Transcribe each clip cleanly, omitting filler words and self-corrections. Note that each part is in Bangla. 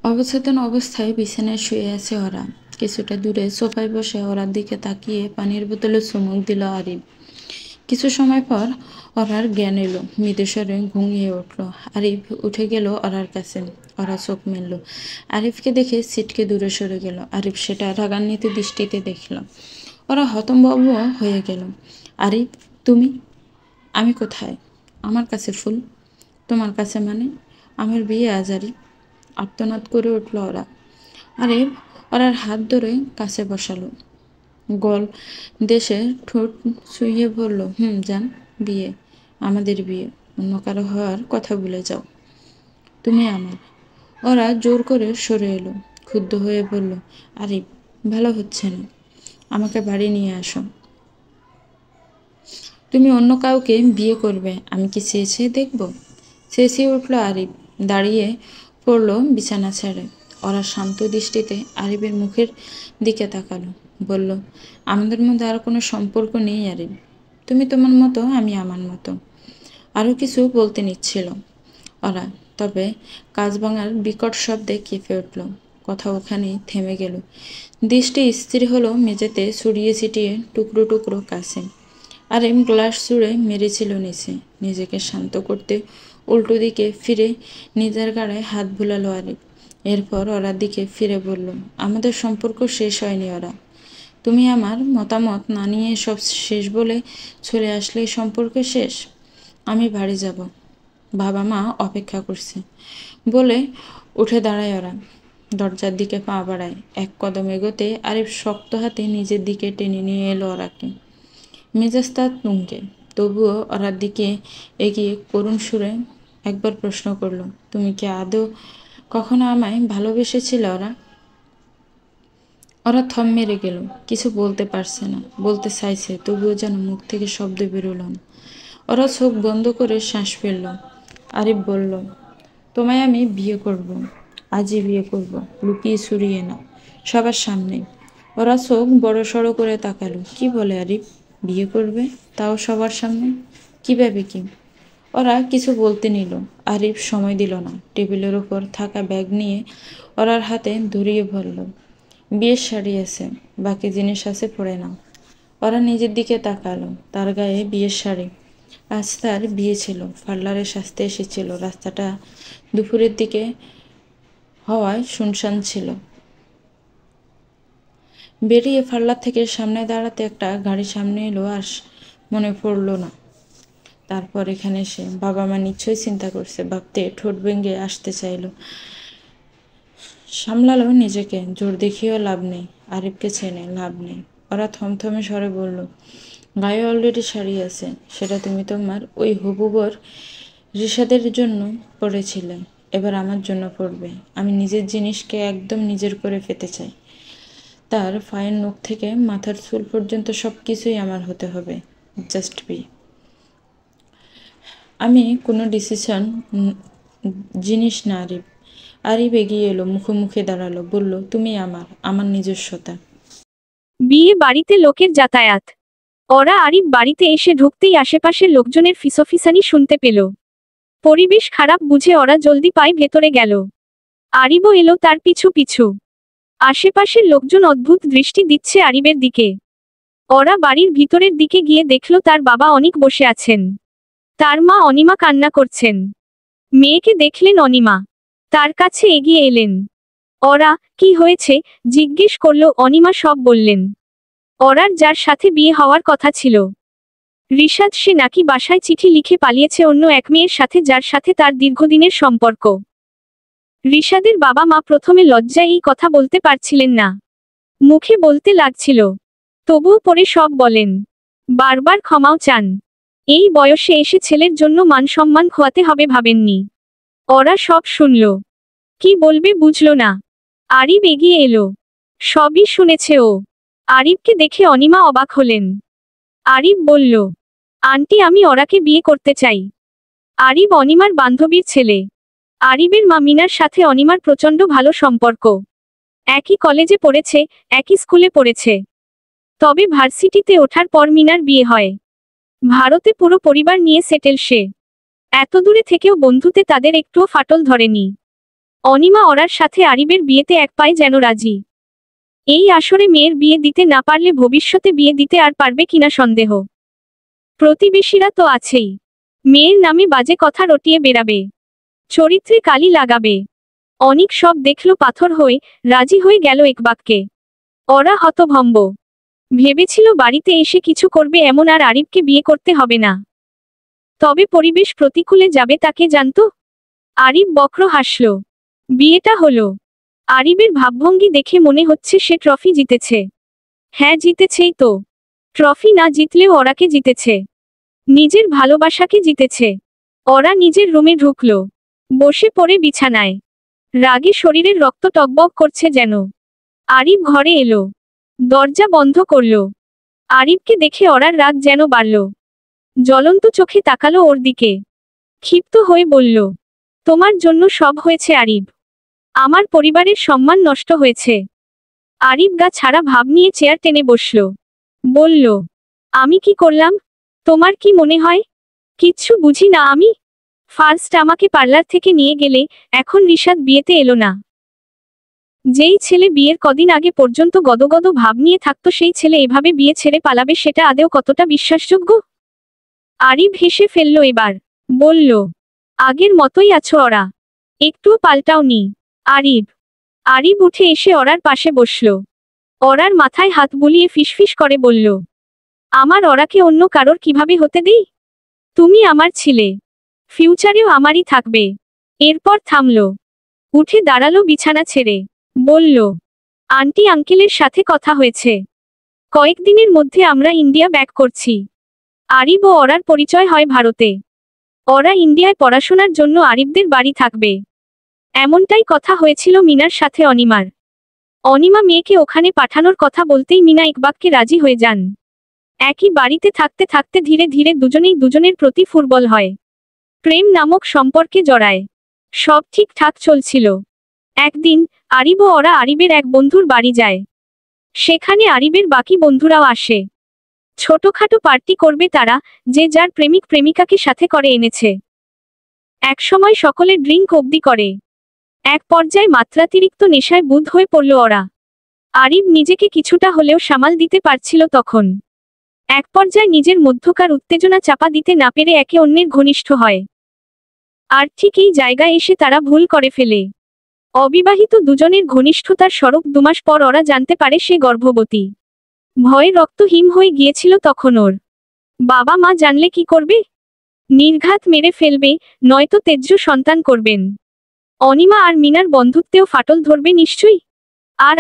অবচেতন অবস্থায় বিছানায় শুয়ে আছে ওরা। কিছুটা দূরে সোফায় বসে ওরার দিকে তাকিয়ে পানির বোতলে চুমুক দিল আরিফ। কিছু সময় পর ওরার জ্ঞান এলো, মৃদুস্বরে ঘুমিয়ে উঠল। আরিফ উঠে গেল ওরার কাছে। ওরা চোখ মেলল। আরিফকে দেখে ছিটকে দূরে সরে গেল। আরিফ সেটা রাগান্বিত দৃষ্টিতে দেখল। ওরা হতভম্ব হয়ে গেল। আরিফ, তুমি? আমি কোথায়? আমার কাছে ফুল। তোমার কাছে মানে? আমার বিয়ে আজ আরিফ, আর্তনাদ করে উঠল ওরা। আরিফ ওরার হাত ধরে কাছে বসালো। গল দেশে ঠোঁট ছুঁয়ে বলল, জান, বিয়ে, আমাদের বিয়ে। অন্য কারো হওয়ার কথা ভুলে যাও। তুমি আমার। ওরা জোর করে সরে এলো। ক্ষুব্ধ হয়ে বলল, আরিফ, ভালো হচ্ছে না, আমাকে বাড়ি নিয়ে আসো। তুমি অন্য কাউকে বিয়ে করবে, আমি কি চেয়ে চেয়ে দেখব? চেঁচিয়ে উঠল আরিফ। দাঁড়িয়ে পড়ল বিছানা ছেড়ে। ওরা শান্ত দৃষ্টিতে আরিফের মুখের দিকে তাকালো। বলল, আমাদের মধ্যে আর কোনো সম্পর্ক নেই আরিফ। তুমি তোমার মতো, আমি আমার মতো। আরও কিছু বলতে নিচ্ছিল ওরা, তবে কাঁচ ভাঙার বিকট শব্দে কেঁপে উঠল। কথা ওখানেই থেমে গেল। দৃষ্টি স্থির হলো মেঝেতে ছড়িয়ে ছিটিয়ে টুকরো টুকরো কাছে। আর গ্লাস ছুঁড়ে মেরেছিল নিচে। নিজেকে শান্ত করতে উল্টো দিকে ফিরে নিজের গাড়ায় হাত বুলালো আরিফ। এরপর ওরার দিকে ফিরে বলল, আমাদের সম্পর্ক শেষ হয়নি ওরা। তুমি আমার মতামত না নিয়ে সব শেষ বলে চলে আসলেই সম্পর্ক শেষ। আমি বাড়ি যাব, বাবা মা অপেক্ষা করছে বলে উঠে দাঁড়ায় ওরা। দরজার দিকে পা বাড়ায়। এক কদম এগোতে আরিফ শক্ত হাতে নিজের দিকে টেনে নিয়ে এলো ওরাকে। মেজাজ তার তুঙ্গে, তবুও ওরার দিকে এগিয়ে করুণ সুরে একবার প্রশ্ন করলো, তুমি কি আদৌ কখনো আমায় ভালোবেসেছিলে ওরা? ওরা থম মেরে গেল। কিছু বলতে পারছে না, বলতে চাইছে, তবুও যেন মুখ থেকে শব্দ বেরোল না। ওরা চোখ বন্ধ করে শ্বাস ফেলল। আরিফ বলল, তোমায় আমি বিয়ে করব, আজই বিয়ে করব, লুকিয়ে ছুরিয়ে না, সবার সামনে। ওরা চোখ বড় সড়ো করে তাকালো। কি বলে আরিফ? বিয়ে করবে, তাও সবার সামনে? কিভাবে কি? ওরা কিছু বলতে নিল। আরিফ সময় দিল না। টেবিলের ওপর থাকা ব্যাগ নিয়ে ওরার হাতে ধরিয়ে বলল, বিয়ের শাড়ি আছে, বাকি জিনিস আছে, পড়ে নাও। ওরা নিজের দিকে তাকালো। তার গায়ে বিয়ের শাড়ি। আজ তার বিয়ে ছিল, পার্লারে সাজতে এসেছিল। রাস্তাটা দুপুরের দিকে হওয়ায় শুনশান ছিল। বেরিয়ে পার্লার থেকে সামনে দাঁড়াতে একটা গাড়ি সামনে এলো। আর মনে পড়ল না তারপর এখানে এসে বাবা মা নিশ্চয়ই চিন্তা করছে। ভাবতে ঠোঁট ভেঙে আসতে চাইলো। সামলালো নিজেকে। জোর দেখিয়েও লাভ নেই, আরিফকে চেনে লাভ নেই। ওরা থমথমে স্বরে বলল, গায়ে অলরেডি শাড়ি আছে, সেটা তুমি তোমার ওই হবু বর রিশাদের জন্য পড়েছিলে, এবার আমার জন্য পড়বে। আমি নিজের জিনিসকে একদম নিজের করে পেতে চাই। তার পায়ের নখ থেকে মাথার চুল পর্যন্ত সব কিছুই আমার হতে হবে। Just be. আমি কোনো ডিসিশন জিনিস না আরিফ। আরিফ এগিয়ে এলো, মুখোমুখি দাঁড়ালো, বলল, তুমি আমার, আমার নিজস্বতা। বিয়ে বাড়িতে লোকের যাতায়াত। ওরা আরিফ বাড়িতে এসে ঢুকতেই আশেপাশের লোকজনের ফিসফিসানি শুনতে পেল। পরিবেশ খারাপ বুঝে ওরা জলদি পায়ে ভেতরে গেল। আরিবও এলো তার পিছু পিছু। আশেপাশের লোকজন অদ্ভুত দৃষ্টি দিচ্ছে আরিবের দিকে। ওরা বাড়ির ভিতরের দিকে গিয়ে দেখল তার বাবা অনিক বসে আছেন। তার মা অনিমা কান্না করছেন। মেয়েকে দেখলেন অনিমা। তার কাছে এগিয়ে এলেন। ওরা, কি হয়েছে জিজ্ঞেস করল। অনিমা সব বললেন। ওরার যার সাথে বিয়ে হওয়ার কথা ছিল, রিশাদ, সে নাকি বাসায় চিঠি লিখে পালিয়েছে অন্য এক মেয়ের সাথে, যার সাথে তার দীর্ঘদিনের সম্পর্ক। রিশাদের বাবা মা প্রথমে লজ্জায় এই কথা বলতে পারছিলেন না। মুখে বলতে লাগছিল, তবুও পরে সব বলেন। বারবার ক্ষমাও চান। এই বয়সে এসে ছেলের জন্য মান সম্মান খোয়াতে হবে ভাবেননি। ওরা সব শুনল, কি বলবে বুঝল না। আরিফ এগিয়ে এলো। সবই শুনেছে ও। আরিফকে দেখে অনিমা অবাক হলেন। আরিফ বলল, আন্টি, আমি ওরাকে বিয়ে করতে চাই। আরিফ অনিমার বান্ধবীর ছেলে। আরিফের মা মিনার সাথে অনিমার প্রচণ্ড ভালো সম্পর্ক। একই কলেজে পড়েছে, একই স্কুলে পড়েছে। তবে ভার্সিটিতে ওঠার পর মিনার বিয়ে হয়। ভারতে পুরো পরিবার নিয়ে সেটেল সে। এত দূরে থেকেও বন্ধুতে তাদের একটুও ফাটল ধরেনি। অনিমা ওরার সাথে আরিবের বিয়েতে এক পায়ে যেন রাজি। এই আসরে মেয়ের বিয়ে দিতে না পারলে ভবিষ্যতে বিয়ে দিতে আর পারবে কিনা সন্দেহ। প্রতিবেশীরা তো আছেই, মেয়ের নামে বাজে কথা রটিয়ে বেরাবে, চরিত্রে কালি লাগাবে। অনিক সব দেখল পাথর হয়ে, রাজি হয়ে গেল এক বাক্যে। ওরা হতভম্ব, ভেবেছিল বাড়িতে এসে কিছু করবে এমন, আর আরিবকে বিয়ে করতে হবে না। তবে পরিবেশ প্রতিকূলে যাবে তাকে জানতো। আরিব বক্র হাসল। বিয়েটা হলো। আরিবের ভাবভঙ্গি দেখে মনে হচ্ছে সে ট্রফি জিতেছে। হ্যাঁ, জিতেছেই তো। ট্রফি না জিতলেও ওরাকে জিতেছে, নিজের ভালোবাসাকে জিতেছে। ওরা নিজের রুমে ঢুকল, বসে পড়ে বিছানায়। রাগে শরীরের রক্ত টকবক করছে যেন। আরিব ঘরে এলো, দরজা বন্ধ করল। আরিবকে দেখে ওরার রাগ যেন বাড়ল। জ্বলন্ত চোখে তাকালো ওর দিকে, ক্ষিপ্ত হয়ে বলল, তোমার জন্য সব হয়েছে আরিব। আমার পরিবারের সম্মান নষ্ট হয়েছে। আরিব গা ছাড়া ভাব নিয়ে চেয়ার টেনে বসল। বলল, আমি কি করলাম? তোমার কি মনে হয় কিচ্ছু বুঝি না আমি? ফার্স্ট আমাকে পার্লার থেকে নিয়ে গেলে, এখন রিশাদ বিয়েতে এলো না। যেই ছেলে বিয়ের কদিন আগে পর্যন্ত গদগদ ভাব নিয়ে থাকতো, সেই ছেলে এভাবে বিয়ে ছেড়ে পালাবে, সেটা আদেও কতটা বিশ্বাসযোগ্য? আরিব হেসে ফেলল এবার। বলল, আগের মতোই আছো ওরা, একটুও পাল্টাওনি। আরিব আরিব উঠে এসে ওরার পাশে বসল। ওরার মাথায় হাত বুলিয়ে ফিসফিস করে বলল, আমার ওরাকে অন্য কারোর কিভাবে হতে দেই? তুমি আমার ছিলে, ফিউচারেও আমারই থাকবে। এরপর থামল, উঠে দাঁড়ালো বিছানা ছেড়ে। বলল, আন্টি আঙ্কেলের সাথে কথা হয়েছে, কয়েকদিনের মধ্যে আমরা ইন্ডিয়া ব্যাক করছি। আরিব ও ওরার পরিচয় হয় ভারতে। ওরা ইন্ডিয়ায় পড়াশোনার জন্য আরিবদের বাড়ি থাকবে, এমনটাই কথা হয়েছিল মিনার সাথে অনিমার। অনিমা মেয়েকে ওখানে পাঠানোর কথা বলতেই মিনা একবাক্যে রাজি হয়ে যান। একই বাড়িতে থাকতে থাকতে ধীরে ধীরে দুজনেই দুজনের প্রতি ফুটবল হয়, প্রেম নামক সম্পর্কে জড়ায়। সব ঠিকঠাক চলছিল। একদিন আরিব ও ওরা আরিবের এক বন্ধুর বাড়ি যায়। সেখানে আরিবের বাকি বন্ধুরাও আসে। ছোটখাটো পার্টি করবে তারা, যে যার প্রেমিক প্রেমিকাকে সাথে করে এনেছে। একসময় সকলে ড্রিঙ্ক অবধি করে। এক পর্যায়ে মাত্রাতিরিক্ত নেশায় বুঁদ হয়ে পড়ল ওরা। আরিব নিজেকে কিছুটা হলেও সামাল দিতে পারছিল তখন। এক পর্যায়ে নিজের মধ্যকার উত্তেজনা চাপা দিতে না পেরে একে অন্যের ঘনিষ্ঠ হয়। আর ঠিক এই জায়গায় এসে তারা ভুল করে ফেলে। অবিবাহিত দুজনের ঘনিষ্ঠতার স্বরূপ 2 মাস পর ওরা জানতে পারে সে গর্ভবতী। ভয়ে রক্ত হিম হয়ে গিয়েছিল তখন ওর। বাবা মা জানলে কি করবে? নির্ঘাত মেরে ফেলবে, নয়তো তেজ্য সন্তান করবেন। অনিমা আর মিনার বন্ধুত্বেও ফাটল ধরবে নিশ্চয়ই। আর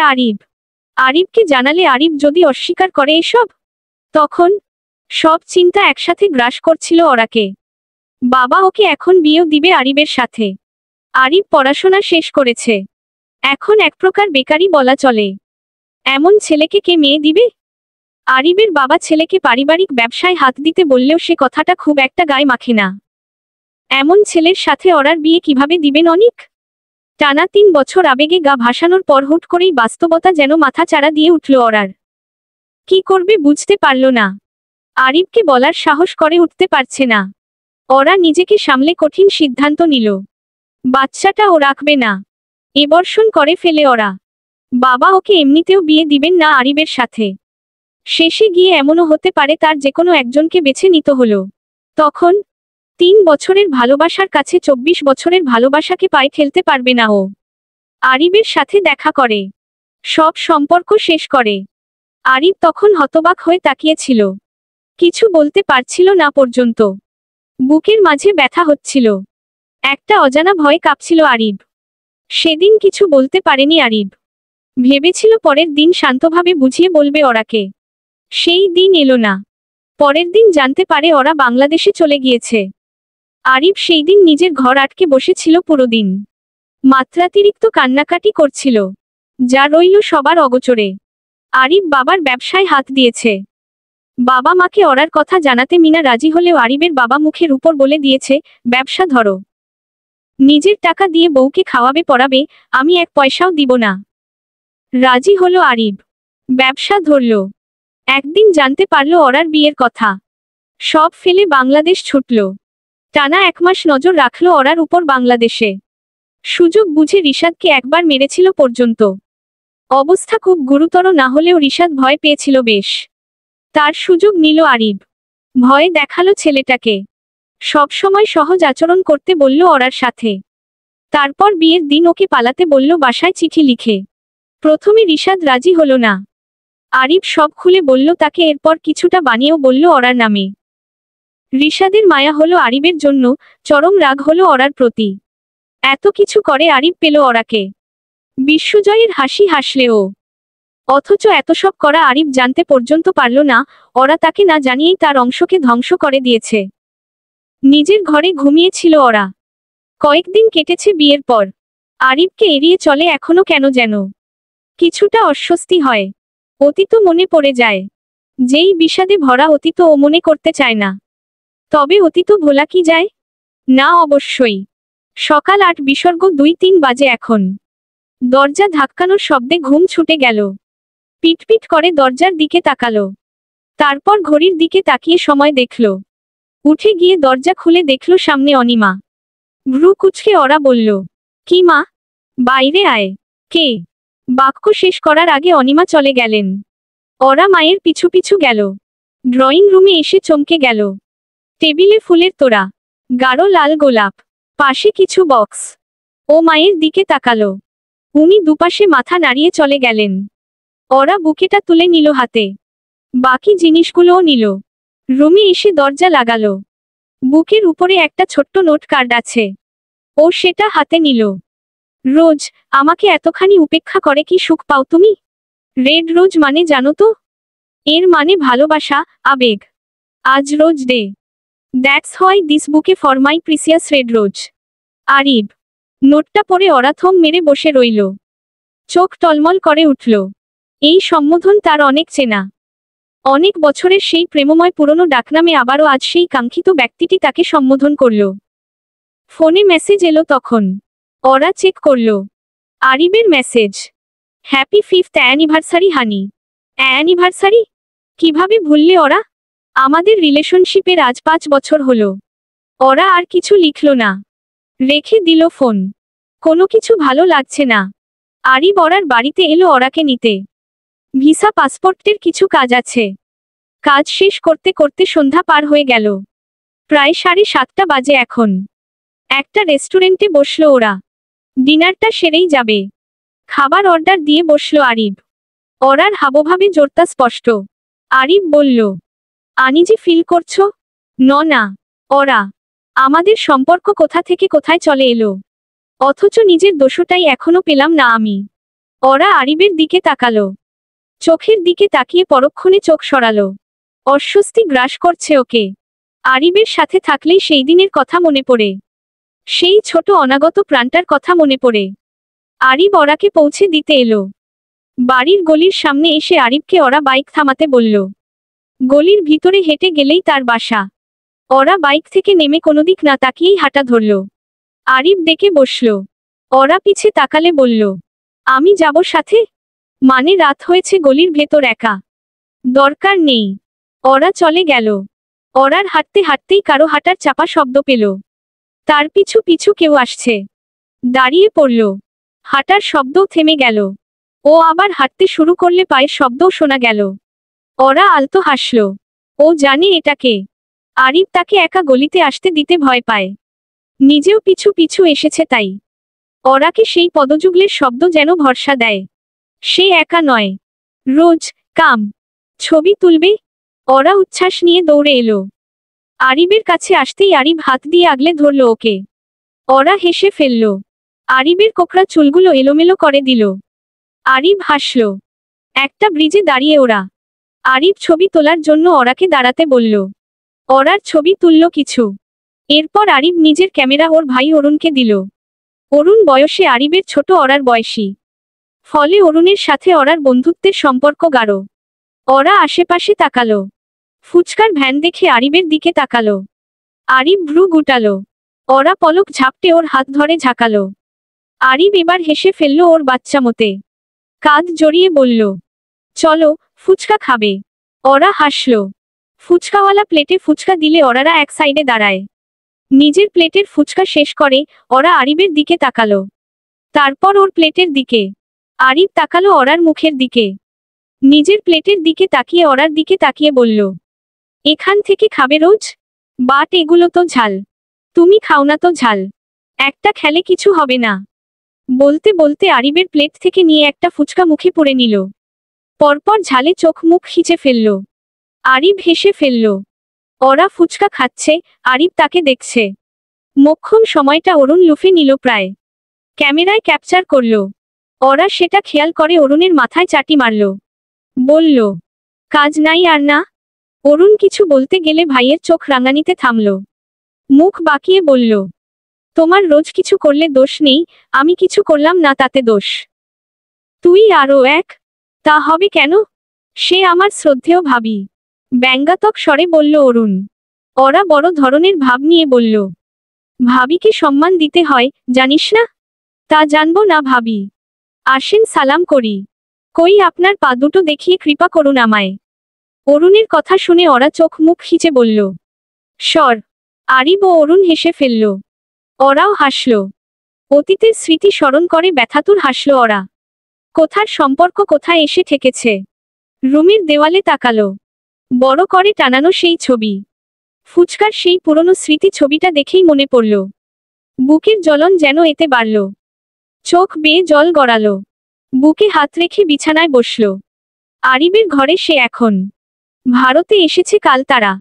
আরিবকে জানালে আরিব যদি অস্বীকার করে এসব, তখন সব চিন্তা একসাথে গ্রাস করছিল ওরাকে। বাবা ওকে এখন বিয়েও দিবে আরিবের সাথে। আরিব পড়াশোনা শেষ করেছে, এখন এক প্রকার বেকারি বলা চলে। এমন ছেলেকে কে মেয়ে দিবে? আরিবের বাবা ছেলেকে পারিবারিক ব্যবসায় হাত দিতে বললেও সে কথাটা খুব একটা গায়ে মাখে না। এমন ছেলের সাথে ওরার বিয়ে কিভাবে দিবেন অনিক? টানা 3 বছর আবেগে গা ভাসানোর পর হুট করেই বাস্তবতা যেন মাথা চাড়া দিয়ে উঠল ওরার। কি করবে বুঝতে পারল না। আরিবকে বলার সাহস করে উঠতে পারছে না। ওরা নিজেকে সামলে কঠিন সিদ্ধান্ত নিল, বাচ্চাটা ও রাখবে না। এবর্ষণ করে ফেলে ওরা। বাবা ওকে এমনিতেও বিয়ে দিবেন না আরিবের সাথে। শেষে গিয়ে এমনও হতে পারে তার যেকোনো একজনকে বেছে নিতে হলো। তখন 3 বছরের ভালোবাসার কাছে 24 বছরের ভালোবাসাকে পায়ে ফেলতে পারবে না ও। আরিবের সাথে দেখা করে, সব সম্পর্ক শেষ করে। আরিব তখন হতবাক হয়ে তাকিয়েছিল, কিছু বলতে পারছিল না পর্যন্ত। বুকের মাঝে ব্যথা হচ্ছিল, একটা অজানা ভয় কাঁপছিল আরিব। সেদিন কিছু বলতে পারেনি আরিব। ভেবেছিল পরের দিন শান্তভাবে বুঝিয়ে বলবে ওরাকে। সেই দিন এলো না। পরের দিন জানতে পারে ওরা বাংলাদেশে চলে গিয়েছে। আরিব সেই দিন নিজের ঘর আটকে বসেছিল পুরো দিন। মাত্রাতিরিক্ত কান্নাকাটি করছিল, যা রইল সবার অগোচরে। আরিব বাবার ব্যবসায় হাত দিয়েছে। বাবা মাকে ওরার কথা জানাতে মিনা রাজি হলেও আরিবের বাবা মুখের উপর বলে দিয়েছে, ব্যবসা ধরো, নিজের টাকা দিয়ে বউকে খাওয়াবে পড়াবে, আমি 1 পয়সাও দিব না। রাজি হলো আরিব, ব্যবসা ধরল। একদিন জানতে পারল ওরার বিয়ের কথা। সব ফেলে বাংলাদেশ ছুটল। টানা 1 মাস নজর রাখল ওরার উপর বাংলাদেশে। সুযোগ বুঝে রিশাদকে একবার মেরেছিল পর্যন্ত। অবস্থা খুব গুরুতর না হলেও রিশাদ ভয় পেয়েছিল বেশ। তার সুযোগ নিল আরিব। ভয় দেখালো ছেলেটাকে। সবসময় সহজ আচরণ করতে বলল ওরার সাথে। তারপর বিয়ের দিন ওকে পালাতে বলল বাসায় চিঠি লিখে। প্রথমে রিশাদ রাজি হলো না। আরিব সব খুলে বলল তাকে, এরপর কিছুটা বানিয়েও বলল ওরার নামে। রিশাদের মায়া হলো আরিবের জন্য, চরম রাগ হলো ওরার প্রতি। এত কিছু করে আরিব পেল ওরাকে। বিশ্বজয়ের হাসি হাসলে ও। অথচ এত সব করা আরিব জানতে পর্যন্ত পারল না, ওরা তাকে না জানিয়েই তার অংশকে ধ্বংস করে দিয়েছে। নিজের ঘরে ঘুমিয়েছিল ওরা। কয়েকদিন কেটেছে বিয়ের পর। আরিবকে এড়িয়ে চলে এখনো কেন যেন। কিছুটা অস্বস্তি হয়। অতীত মনে পড়ে যায়। যেই বিষাদে ভরা অতীত ও মনে করতে চায় না। তবে অতীত ভোলা কি যায়? না, অবশ্যই। সকাল ৮ বিসর্গ ২-৩ বাজে এখন। দরজা ধাক্কানোর শব্দে ঘুম ছুটে গেল। পিটপিট করে দরজার দিকে তাকালো। তারপর ঘড়ির দিকে তাকিয়ে সময় দেখল। উঠে গিয়ে দরজা খুলে দেখল সামনে অনিমা। ভ্রু কুঁচকে ওরা বলল, কি মা, বাইরে আয়। কে? বাক্য শেষ করার আগে অনিমা চলে গেলেন। ওরা মায়ের পিছু পিছু গেল। ড্রয়িং রুমে এসে চমকে গেল। টেবিলে ফুলের তোড়া, গাঢ় লাল গোলাপ, পাশে কিছু বক্স। ও মায়ের দিকে তাকালো। উনি দুপাশে মাথা নাড়িয়ে চলে গেলেন। ওরা বুকেটা তুলে নিল হাতে। বাকি জিনিসগুলোও নিল। রুমে এসে দরজা লাগালো। বুকের উপরে একটা ছোট্ট নোট কার্ড আছে। ও সেটা হাতে নিল। রোজ, আমাকে এতখানি উপেক্ষা করে কি সুখ পাও তুমি? রেড রোজ মানে জানো তো? এর মানে ভালোবাসা, আবেগ। আজ rose day. That's why this bouquet for my precious red rose. Arib. নোটটা পড়ে ওরা থম মেরে বসে রইল। চোখ টলমল করে উঠল। এই সম্বোধন তার অনেক চেনা। অনেক বছরের সেই প্রেমময় পুরনো ডাকনামে আবারও আজ সেই কাঙ্ক্ষিত ব্যক্তিটি তাকে সম্বোধন করল। ফোনে মেসেজ এলো তখন। ওরা চেক করল। আরিবের মেসেজ। হ্যাপি 5th অ্যানিভার্সারি হানি। অ্যানিভার্সারি? কিভাবে ভুললে ওরা? আমাদের রিলেশনশিপের আজ 5 বছর হলো। ওরা আর কিছু লিখল না। রেখে দিল ফোন। কোনো কিছু ভালো লাগছে না। আরিব ওরার বাড়িতে এলো ওরাকে নিতে। ভিসা পাসপোর্টের কিছু কাজ আছে। কাজ শেষ করতে করতে সন্ধ্যা পার হয়ে গেল। প্রায় 7:30 বাজে এখন। একটা রেস্টুরেন্টে বসলো ওরা। ডিনারটা সেরেই যাবে। খাবার অর্ডার দিয়ে বসলো আরিব। ওরার হাবভাবে জোরতা স্পষ্ট। আরিব বলল, আনিজি ফিল করছো? না। ওরা। আমাদের সম্পর্ক কোথা থেকে কোথায় চলে এলো। অথচ নিজের দোষটাই এখনো পেলাম না আমি। ওরা আরিবের দিকে তাকালো। চোখের দিকে তাকিয়ে পরক্ষণে চোখ সরালো। অস্বস্তি গ্রাস করছে ওকে। আরিবের সাথে থাকলেই সেই দিনের কথা মনে পড়ে। সেই ছোট অনাগত প্রাণটার কথা মনে পড়ে। আরিব ওরাকে পৌঁছে দিতে এলো। বাড়ির গলির সামনে এসে আরিবকে ওরা বাইক থামাতে বলল। গলির ভিতরে হেঁটে গেলেই তার বাসা। ওরা বাইক থেকে নেমে কোনো দিক না তাকিয়েই হাঁটা ধরল। আরিব ডেকে বসল। ওরা পিছে তাকালে বলল, আমি যাব সাথে? মানে রাত হয়েছে, গলির ভেতর একা। দরকার নেই। ওরা চলে গেল। ওরার হাঁটতে হাঁটতেই কারো হাঁটার চাপা শব্দ পেল। তার পিছু পিছু কেউ আসছে। দাঁড়িয়ে পড়ল। হাঁটার শব্দও থেমে গেল। ও আবার হাঁটতে শুরু করলে পায়ের শব্দও শোনা গেল। ওরা আলতো হাসল। ও জানে এটা কে। আরিব তাকে একা গলিতে আসতে দিতে ভয় পায়। নিজেও পিছু পিছু এসেছে তাই। ওরাকে সেই পদযুগলের শব্দ যেন ভরসা দেয়। সে একা নয়। রোজ, কাম। ছবি তুলবে? ওরা উচ্ছ্বাস নিয়ে দৌড়ে এলো। আরিবের কাছে আসতেই আরিব হাত দিয়ে আগলে ধরল ওকে। ওরা হেসে ফেলল। আরিবের কোকড়া চুলগুলো এলোমেলো করে দিল। আরিব হাসল। একটা ব্রিজে দাঁড়িয়ে ওরা। আরিব ছবি তোলার জন্য ওরাকে দাঁড়াতে বলল। ওরার ছবি তুলল কিছু। এরপর আরিব নিজের ক্যামেরা ওর ভাই অরুণকে দিল। অরুণ বয়সে আরিবের ছোট, ওরার বয়সী। ফলে অরুণের সাথে ওরার বন্ধুত্বের সম্পর্ক গাঢ়। ওরা আশেপাশে তাকালো। ফুচকার ভ্যান দেখে আরিবের দিকে তাকালো। আরিব ভ্রু গুটালো। ওরা পলক ঝাপটে ওর হাত ধরে ঝাঁকালো। আরিব এবার হেসে ফেলল ওর বাচ্চা মতে। কাঁধ জড়িয়ে বলল, চলো, ফুচকা খাবে। ওরা হাসল। ফুচকাওয়ালা প্লেটে ফুচকা দিলে ওরারা এক সাইডে দাঁড়ায়। নিজের প্লেটের ফুচকা শেষ করে ওরা আরিবের দিকে তাকালো। তারপর ওর প্লেটের দিকে। আরিব তাকালো ওরার মুখের দিকে। নিজের প্লেটের দিকে তাকিয়ে ওরার দিকে তাকিয়ে বলল, এখান থেকে খাবে রোজ? বাট এগুলো তো ঝাল। তুমি খাও না তো ঝাল। একটা খেলে কিছু হবে না। বলতে বলতে আরিবের প্লেট থেকে নিয়ে একটা ফুচকা মুখে পুরে নিল। পরপর ঝালে চোখ মুখ খিচে ফেলল। আরিব হেসে ফেলল। ওরা ফুচকা খাচ্ছে, আরিব তাকে দেখছে। মোক্ষম সময়টা অরুণ লুফে নিল প্রায়। ক্যামেরায় ক্যাপচার করল। ওরা সেটা খেয়াল করে অরুণের মাথায় চাটি মারল। বলল, কাজ নাই আর না? অরুণ কিছু বলতে গেলে ভাইয়ের চোখ রাঙানিতে থামল। মুখ বাঁকিয়ে বলল, তোমার রোজ কিছু করলে দোষ নেই, আমি কিছু করলাম না তাতে দোষ। তুই আরও এক? তা হবে কেন? সে আমার শ্রদ্ধেয় ভাবি। ব্যঙ্গাত্মক স্বরে বলল অরুণ। ওরা বড় ধরনের ভাব নিয়ে বলল, ভাবিকে সম্মান দিতে হয়, জানিস না? তা জানবো না ভাবি। আসেন সালাম করি। কই আপনার পা দুটো দেখিয়ে কৃপা করুন আমায়। অরুণের কথা শুনে ওরা চোখ মুখ খিচে বলল, সর। আরিব ও অরুণ হেসে ফেলল। ওরাও হাসল। অতীতের স্মৃতি স্মরণ করে ব্যথাতুর হাসল ওরা। কোথার সম্পর্ক কোথায় এসে ঠেকেছে। রুমের দেওয়ালে তাকালো। বড় করে টানানো সেই ছবি। ফুচকার সেই পুরনো স্মৃতি ছবিটা দেখেই মনে পড়ল। বুকের জ্বলন যেন এতে বাড়ল। চোখ বেয়ে জল গড়ালো। বুকে হাত রেখে বিছানায় বসল। আরিবের ঘরে সে এখন। ভারতে এসেছে কাল তারা।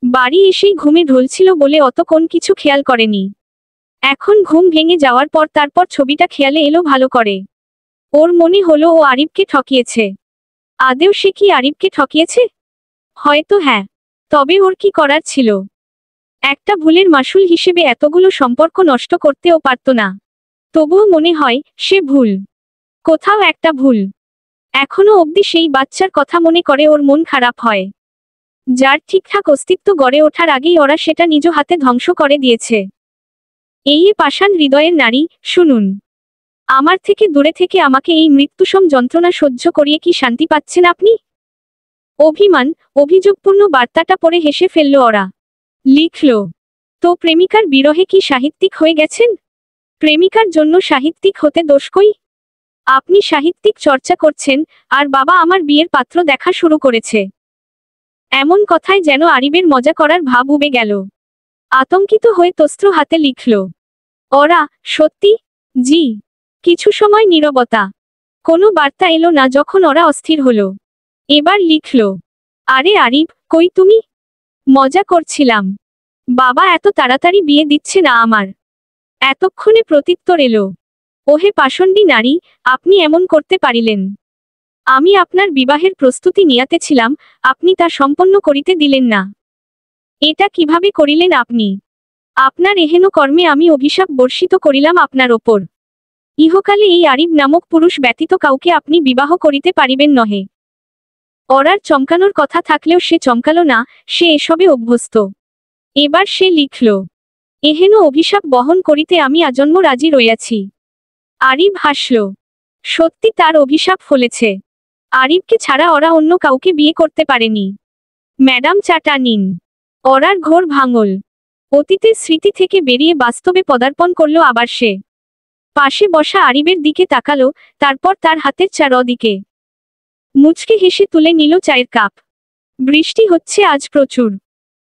বাড়ি এসেই ঘুমে ঢলছিল বলে অতক্ষণ কিছু খেয়াল করেনি। এখন ঘুম ভেঙে যাওয়ার পর তারপর ছবিটা খেয়ালে এলো ভালো করে। ওর মনে হলো ও আরিবকে ঠকিয়েছে। আদেও সে কি আরিবকে ঠকিয়েছে? হয়তো হ্যাঁ। তবে ওর কি করার ছিল? একটা ভুলের মাসুল হিসেবে এতগুলো সম্পর্ক নষ্ট করতেও পারত না। তবুও মনে হয় সে ভুল। কোথাও একটা ভুল। এখনো অবধি সেই বাচ্চার কথা মনে করে ওর মন খারাপ হয়। যার ঠিকঠাক অস্তিত্ব গড়ে ওঠার আগেই ওরা সেটা নিজ হাতে ধ্বংস করে দিয়েছে। এই পাষাণ হৃদয়ের নারী, শুনুন। আমার থেকে দূরে থেকে আমাকে এই মৃত্যুসম যন্ত্রণা সহ্য করিয়ে কি শান্তি পাচ্ছেন আপনি? অভিমান, অভিযোগপূর্ণ বার্তাটা পড়ে হেসে ফেলল ওরা। লিখল, তো প্রেমিকার বিরহে কি সাহিত্যিক হয়ে গেছেন? প্রেমিকার জন্য সাহিত্যিক হতে দোষ কই? আপনি সাহিত্যিক চর্চা করছেন, আর বাবা আমার বিয়ের পাত্র দেখা শুরু করেছে। এমন কথায় যেন আরিবের মজা করার ভাব উবে গেল। আতঙ্কিত হয়ে তস্ত্র হাতে লিখল, ওরা, সত্যি? জি। কিছু সময় নীরবতা। কোনো বার্তা এলো না যখন ওরা অস্থির হলো। এবার লিখল, আরে আরিব, কই তুমি? মজা করছিলাম। বাবা এত তাড়াতাড়ি বিয়ে দিচ্ছে না আমার। এতক্ষণে প্রত্যুত্তর এলো, ওহে পাষণ্ডী নারী, আপনি এমন করতে পারিলেন? আমি আপনার বিবাহের প্রস্তুতি নিয়াতে ছিলাম, আপনি তা সম্পন্ন করিতে দিলেন না। এটা কিভাবে করিলেন আপনি? আপনার এহেন কর্মে আমি অভিশাপ বর্ষিত করিলাম আপনার ওপর। ইহকালে এই আরিব নামক পুরুষ ব্যতীত কাউকে আপনি বিবাহ করিতে পারিবেন নহে। ওরার চমকানোর কথা থাকলেও সে চমকালো না, সে এসবে অভ্যস্ত। এবার সে লিখল, এহেন অভিশাপ বহন করিতে আমি আজন্ম রাজি রইয়াছি। আরিব হাসল। সত্যি তার অভিশাপ ফলেছে। আরিবকে ছাড়া ওরা অন্য কাউকে বিয়ে করতে পারেনি। ম্যাডাম চাটা নিন। ওরার ঘোর ভাঙল। অতীতের স্মৃতি থেকে বেরিয়ে বাস্তবে পদার্পণ করল আবার সে। পাশে বসা আরিবের দিকে তাকালো, তারপর তার হাতের চা দিকে মুচকে হেসে তুলে নিল চায়ের কাপ। বৃষ্টি হচ্ছে আজ প্রচুর।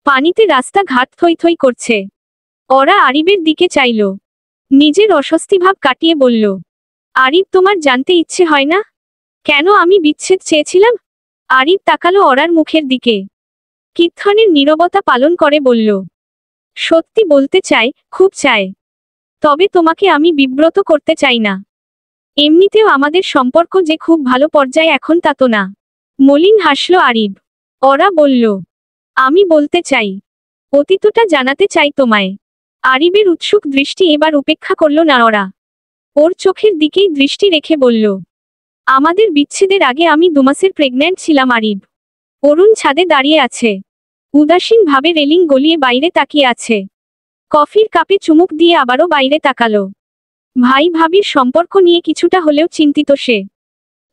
পানিতে রাস্তা ঘাট থই থই করছে। ওরা আরিবের দিকে চাইল। নিজের অস্বস্তিভাব কাটিয়ে বলল, আরিব তোমার জানতে ইচ্ছে হয় না কেন আমি বিচ্ছেদ চেয়েছিলাম? আরিব তাকালো ওরার মুখের দিকে। কীর্তনের নীরবতা পালন করে বলল, সত্যি বলতে চাই, খুব চাই। তবে তোমাকে আমি বিব্রত করতে চাই না। এমনিতেও আমাদের সম্পর্ক যে খুব ভালো পর্যায়ে এখন তা তো না। মলিন হাসল আরিব। ওরা বলল, আমি বলতে চাই, অতীতটা জানাতে চাই তোমায়। আরিবের উৎসুক দৃষ্টি এবার উপেক্ষা করল না ওরা। ওর চোখের দিকেই দৃষ্টি রেখে বলল, আমাদের বিচ্ছেদের আগে আমি 2 মাসের প্রেগন্যান্ট ছিলাম আরিব। অরুণ ছাদে দাঁড়িয়ে আছে। উদাসীন ভাবে রেলিং গলিয়ে বাইরে তাকিয়ে আছে। কফির কাপে চুমুক দিয়ে আবারও বাইরে তাকালো। ভাই ভাবির সম্পর্ক নিয়ে কিছুটা হলেও চিন্তিত সে।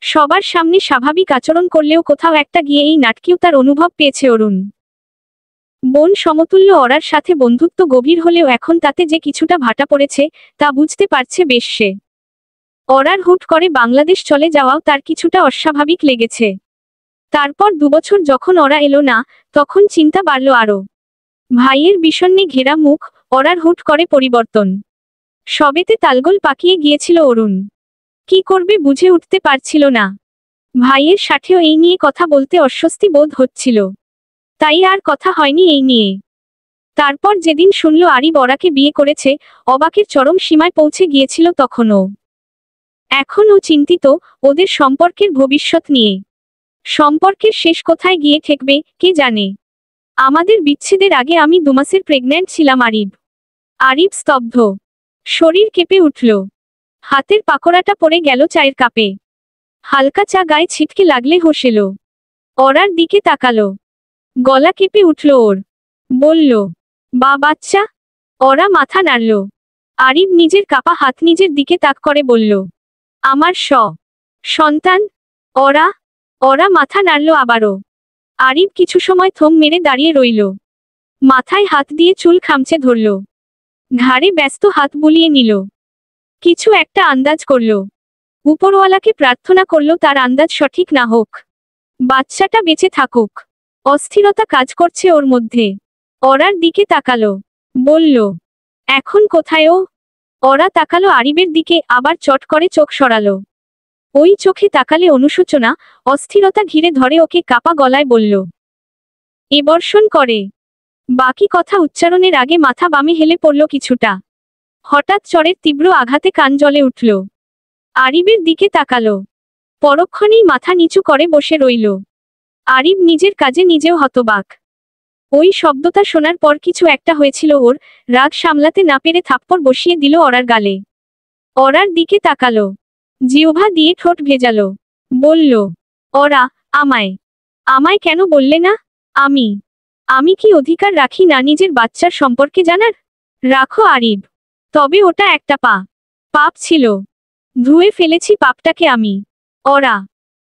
সবার সামনে স্বাভাবিক আচরণ করলেও কোথাও একটা গিয়ে এই নাটকীয়তার অনুভব পেয়েছে অরুণ। বোন সমতুল্য অরার সাথে বন্ধুত্ব গভীর হলেও এখন তাতে যে কিছুটা ভাটা পড়েছে তা বুঝতে পারছে বেশ সে। অরার হুট করে বাংলাদেশ চলে যাওয়াও তার কিছুটা অস্বাভাবিক লেগেছে। তারপর 2 বছর যখন অরা এলো না, তখন চিন্তা বাড়ল আরো। ভাইয়ের বিষণ্ণে ঘেরা মুখ, অরার হুট করে পরিবর্তন, সবেতে তালগোল পাকিয়ে গিয়েছিল অরুণ। কি করবে বুঝে উঠতে পারছিল না। ভাইয়ের সাথেও এই নিয়ে কথা বলতে অস্বস্তি বোধ হচ্ছিল, তাই আর কথা হয়নি এই নিয়ে। তারপর যেদিন শুনল আরিব অরাকে বিয়ে করেছে, অবাকের চরম সীমায় পৌঁছে গিয়েছিল তখনও। এখন ও চিন্তিত ওদের সম্পর্কের ভবিষ্যৎ নিয়ে। সম্পর্কের শেষ কোথায় গিয়ে ঠেকবে কে জানে। আমাদের বিচ্ছেদের আগে আমি 2 মাসের প্রেগন্যান্ট ছিলাম। আরিব স্তব্ধ, শরীর কেঁপে উঠল। হাতের পাকোড়াটা পড়ে গেল চায়ের কাপে। হালকা চা গায়ে ছিটকে লাগলে হোসেল। অরার দিকে তাকালো, গলা কেঁপে উঠল ওর। বলল, বাচ্চা। অরা মাথা নাড়ল। আরিব নিজের কাপা হাত নিজের দিকে তাক করে বলল, আমার সন্তান। অরা অরা মাথা নাড়ল আবারও। আরিব কিছু সময় থম মেরে দাঁড়িয়ে রইল, মাথায় হাত দিয়ে চুল খামচে ধরল, ঘাড়ে ব্যস্ত হাত বুলিয়ে নিল। কিছু একটা আন্দাজ করল, উপরওয়ালাকে প্রার্থনা করল তার আন্দাজ সঠিক না হোক, বাচ্চাটা বেঁচে থাকুক। অস্থিরতা কাজ করছে ওর মধ্যে। অরার দিকে তাকালো, বলল, এখন কোথায় ও? অরা তাকালো আরিবের দিকে, আবার চট করে চোখ সরালো। ওই চোখে তাকালে অনুশোচনা, অস্থিরতা ঘিরে ধরে ওকে, কাপা গলায় বলল, এ বর্ষণ করে। বাকি কথা উচ্চারণের আগে মাথা বামে হেলে পড়ল কিছুটা। হঠাৎ চড়ের তীব্র আঘাতে কান জ্বলে উঠল। আরিবের দিকে তাকালো, পরক্ষণেই মাথা নিচু করে বসে রইল। আরিব নিজের কাজে নিজেও হতবাক। ওই শব্দটা শোনার পর কিছু একটা হয়েছিল ওর, রাগ সামলাতে না পেরে থাপ্পড় বসিয়ে দিল অরার গালে। অরার দিকে তাকালো, জিহ্বা দিয়ে ঠোঁট ভেজালো, বলল, অরা, আমায় আমায় কেন বললে না? আমি কি অধিকার রাখি না নিজের বাচ্চার সম্পর্কে জানার? রাখো আরিব, তবে ওটা একটা পাপ ছিল, ধুয়ে ফেলেছি পাপটাকে আমি। অরা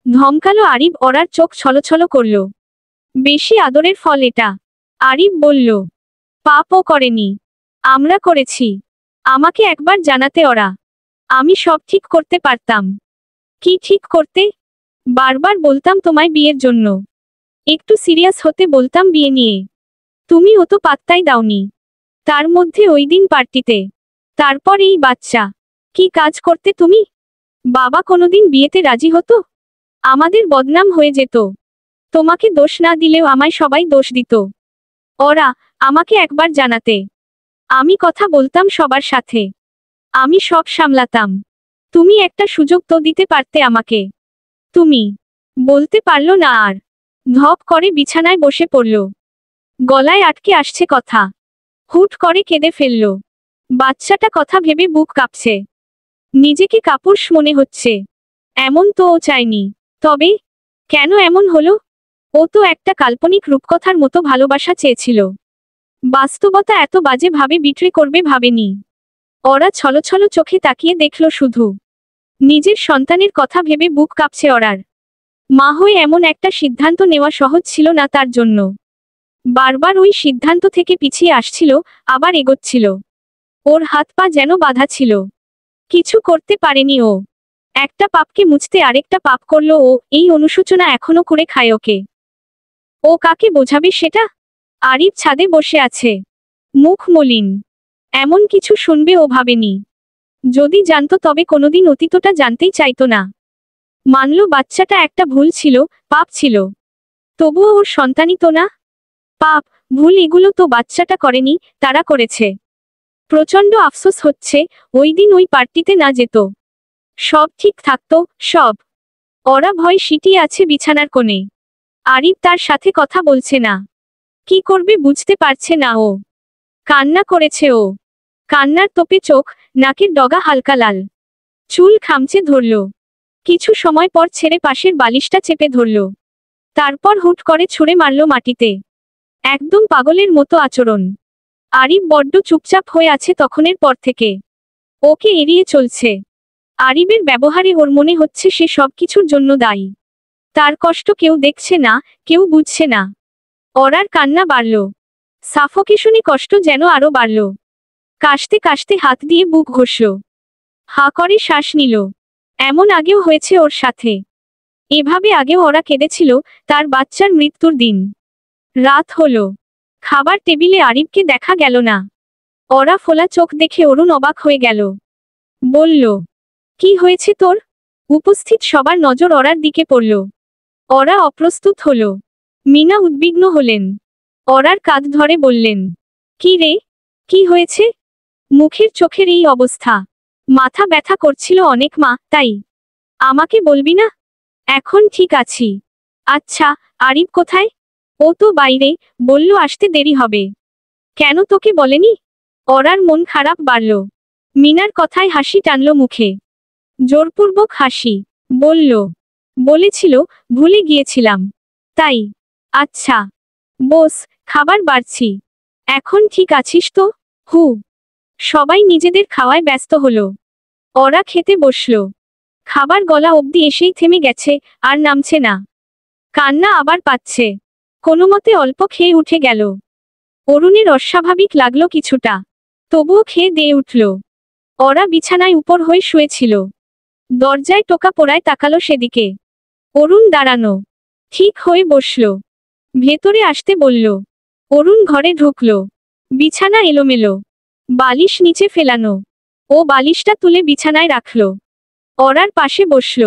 ধমকালো আরিব। অরার চোখ ছলছল করল। বেশি আদরের ফল এটা। আরিব বলল, পাপও করেনি, আমরা করেছি। আমাকে একবার জানাতে অরা, আমি সব ঠিক করতে পারতাম। কি ঠিক করতে? বারবার বলতাম তোমায় বিয়ের জন্য, একটু সিরিয়াস হতে বলতাম বিয়ে নিয়ে, তুমি ও তো পাত্তাই দাওনি। তার মধ্যে ওই দিন পার্টিতে, তারপর এই বাচ্চা। কি কাজ করতে তুমি? বাবা কোনোদিন বিয়েতে রাজি হতো? আমাদের বদনাম হয়ে যেত। তোমাকে দোষ না দিলেও আমায় সবাই দোষ দিত। ওরা আমাকে একবার জানাতে, আমি কথা বলতাম সবার সাথে, আমি সব সামলাতাম। তুমি একটা সুযোগ তো দিতে পারতে আমাকে। তুমি বলতে পারলো না আর। ধপ করে বিছানায় বসে পড়ল, গলায় আটকে আসছে কথা। হুট করে কেঁদে ফেলল। বাচ্চাটা কথা ভেবে বুক কাঁপছে, নিজেকে কাপুরুষ মনে হচ্ছে। এমন তো ও চায়নি। তবে কেন এমন হলো? ও তো একটা কাল্পনিক রূপকথার মতো ভালোবাসা চেয়েছিল। বাস্তবতা এত বাজে ভাবে বিট্রে করবে ভাবেনি। ওরা ছলছল চোখে তাকিয়ে দেখল শুধু। নিজের সন্তানের কথা ভেবে বুক কাঁপছে ওরার। মা হয়ে এমন একটা সিদ্ধান্ত নেওয়া সহজ ছিল না তার জন্য। বারবার ওই সিদ্ধান্ত থেকে পিছিয়ে আসছিল, আবার এগোচ্ছিল। ওর হাত পা যেন বাঁধা ছিল, কিছু করতে পারেনি ও। একটা পাপকে মুছতে আরেকটা পাপ করলো ও, এই অনুশোচনা এখনো করে খায় ওকে। ও কাকে বোঝাবে সেটা? আরিব ছাদে বসে আছে, মুখ মলিন। এমন কিছু শুনবে ও ভাবেনি। যদি জানতো তবে কোনোদিন অতীতটা জানতেই চাইতো না। মানল বাচ্চাটা একটা ভুল ছিল, পাপ ছিল, তবুও ওর সন্তানই তো না। পাপ ভুল এগুলো তো বাচ্চাটা করেনি, তারা করেছে। প্রচণ্ড আফসোস হচ্ছে ওই দিন ওই পার্টিতে না যেত, সব ঠিক থাকতো সব। ওরা ভয় সিটিয়ে আছে বিছানার কোণে। আরিব তার সাথে কথা বলছে না, কি করবে বুঝতে পারছে না ও। কান্না করেছে ও, কান্নার তোপে চোখ, নাকের ডগা হালকা লাল। চুল খামচে ধরল, কিছু সময় পর ছেড়ে পাশের বালিশটা চেপে ধরল, তারপর হুট করে ছুঁড়ে মারল মাটিতে। একদম পাগলের মতো আচরণ। আরিব বড্ড চুপচাপ হয়ে আছে তখনের পর থেকে, ওকে এড়িয়ে চলছে। আরিবের ব্যবহারে ওর মনে হচ্ছে সে সবকিছুর জন্য দায়ী। তার কষ্ট কেউ দেখছে না, কেউ বুঝছে না। ওরার কান্না বাড়ল, সাফোকেশনে কষ্ট যেন আরো বাড়ল। কাশতে কাশতে হাত দিয়ে বুক ঘষল। হা করে শ্বাস নিল। এমন আগেও হয়েছে ওর সাথে। এভাবে আগেও ওরা কেঁদেছিল তার বাচ্চার মৃত্যুর দিন। রাত হলো। খাবার টেবিলে আরিফকে দেখা গেল না। ওরা ফোলা চোখ দেখে অরুণ অবাক হয়ে গেল। বলল, কি হয়েছে তোর? উপস্থিত সবার নজর ওরার দিকে পড়ল। ওরা অপ্রস্তুত হলো। মিনা উদ্বিগ্ন হলেন। ওরার কাঁধ ধরে বললেন, কি রে, কি হয়েছে? মুখের চোখের এই অবস্থা। মাথা ব্যথা করছিল অনেক মা, তাই। আমাকে বলবি না? এখন ঠিক আছি। আচ্ছা, আরিফ কোথায়? ও তো বাইরে, বলল আসতে দেরি হবে। কেন তোকে বলেনি? ওরার মন খারাপ বাড়ল। মিনার কথায় হাসি টানল মুখে। জোরপূর্বক হাসি। বলল, বলেছিল, ভুলে গিয়েছিলাম। তাই। আচ্ছা। বস, খাবার বাড়ছি। এখন ঠিক আছিস তো? হু। সবাই নিজেদের খাওয়ায় ব্যস্ত হলো। ওরা খেতে বসল। খাবার গলা অবধি এসেই থেমে গেছে, আর নামছে না। কান্না আবার পাচ্ছে। কোনোমতে অল্প খেয়ে উঠে গেল। অরুণের অস্বাভাবিক লাগলো কিছুটা। তবুও খেয়ে দিয়ে উঠল। ওরা বিছানায় উপর হয়ে শুয়েছিল। দরজায় টোকা পোড়ায় তাকালো সেদিকে। অরুণ দাঁড়ানো। ঠিক হয়ে বসল। ভেতরে আসতে বলল। অরুণ ঘরে ঢুকল। বিছানা এলোমেলো। বালিশ নিচে ফেলানো। ও বালিশটা তুলে বিছানায় রাখল। ওরার পাশে বসল।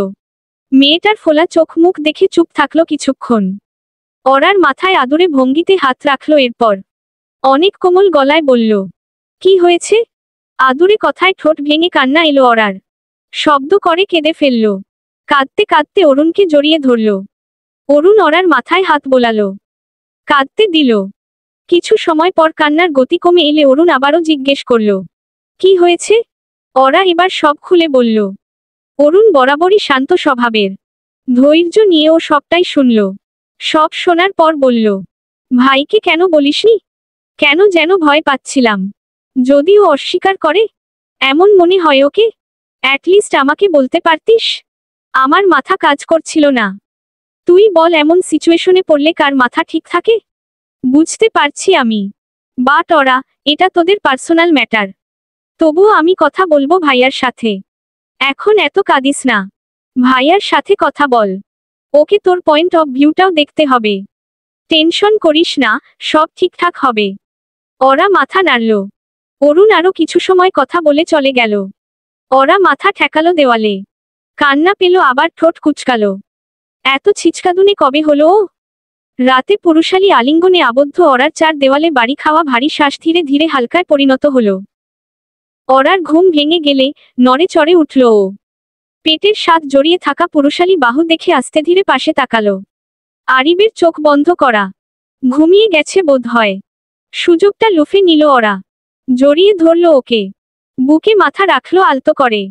মেয়েটার ফোলা চোখ মুখ দেখে চুপ থাকলো কিছুক্ষণ। ওরার মাথায় আদুরে ভঙ্গিতে হাত রাখল। এরপর অনেক কোমল গলায় বলল, কি হয়েছে? আদুরে কথায় ঠোঁট ভেঙে কান্না এলো ওরার। শব্দ করে কেঁদে ফেলল। কাঁদতে কাঁদতে অরুণকে জড়িয়ে ধরল। অরুণ ওরার মাথায় হাত বোলালো। কাঁদতে দিল। কিছু সময় পর কান্নার গতি কমে এলে অরুণ আবারও জিজ্ঞেস করল, কি হয়েছে? ওরা এবার সব খুলে বলল। অরুণ বরাবরই শান্ত স্বভাবের। ধৈর্য নিয়ে ও সবটাই শুনল। সব শোনার পর বলল, ভাইকে কেন বলিসনি? কেন যেন ভয় পাচ্ছিলাম। যদি ও অস্বীকার করে? এমন মনে হয় ওকে। অ্যাটলিস্ট আমাকে বলতে পারতিস। আমার মাথা কাজ করছিল না। তুই বল, এমন সিচুয়েশনে পড়লে কার মাথা ঠিক থাকে? বুঝতে পারছি আমি। বাট ওরা, এটা তোদের পার্সোনাল ম্যাটার। তবুও আমি কথা বলবো ভাইয়ার সাথে। এখন এত কাঁদিস না। ভাইয়ার সাথে কথা বল। ওকে তোর পয়েন্ট অফ ভিউটাও দেখতে হবে। টেনশন করিস না, সব ঠিকঠাক হবে। ওরা মাথা নাড়ল। অরুণ আরো কিছু সময় কথা বলে চলে গেল। ওরা মাথা ঠেকালো দেওয়ালে। কান্না পেল, আবার ঠোঁট কুচকালো। এত ছিচকাদুনে কবে হলো ও? রাতে পুরুষালী আলিঙ্গনে আবদ্ধ ওরার চার দেওয়ালে বাড়ি খাওয়া ভারী শ্বাস ধীরে ধীরে হালকায় পরিণত হলো। ওরার ঘুম ভেঙে গেলে নড়ে চড়ে উঠল ও। পেটের স্বাদ জড়িয়ে থাকা পুরুষালী বাহু দেখে আস্তে ধীরে পাশে তাকালো। আরিবের চোখ বন্ধ করা। ঘুমিয়ে গেছে বোধ হয়। সুযোগটা লুফে নিল ওরা। জড়িয়ে ধরল ওকে। বুকে মাথা রাখল আলতো করে।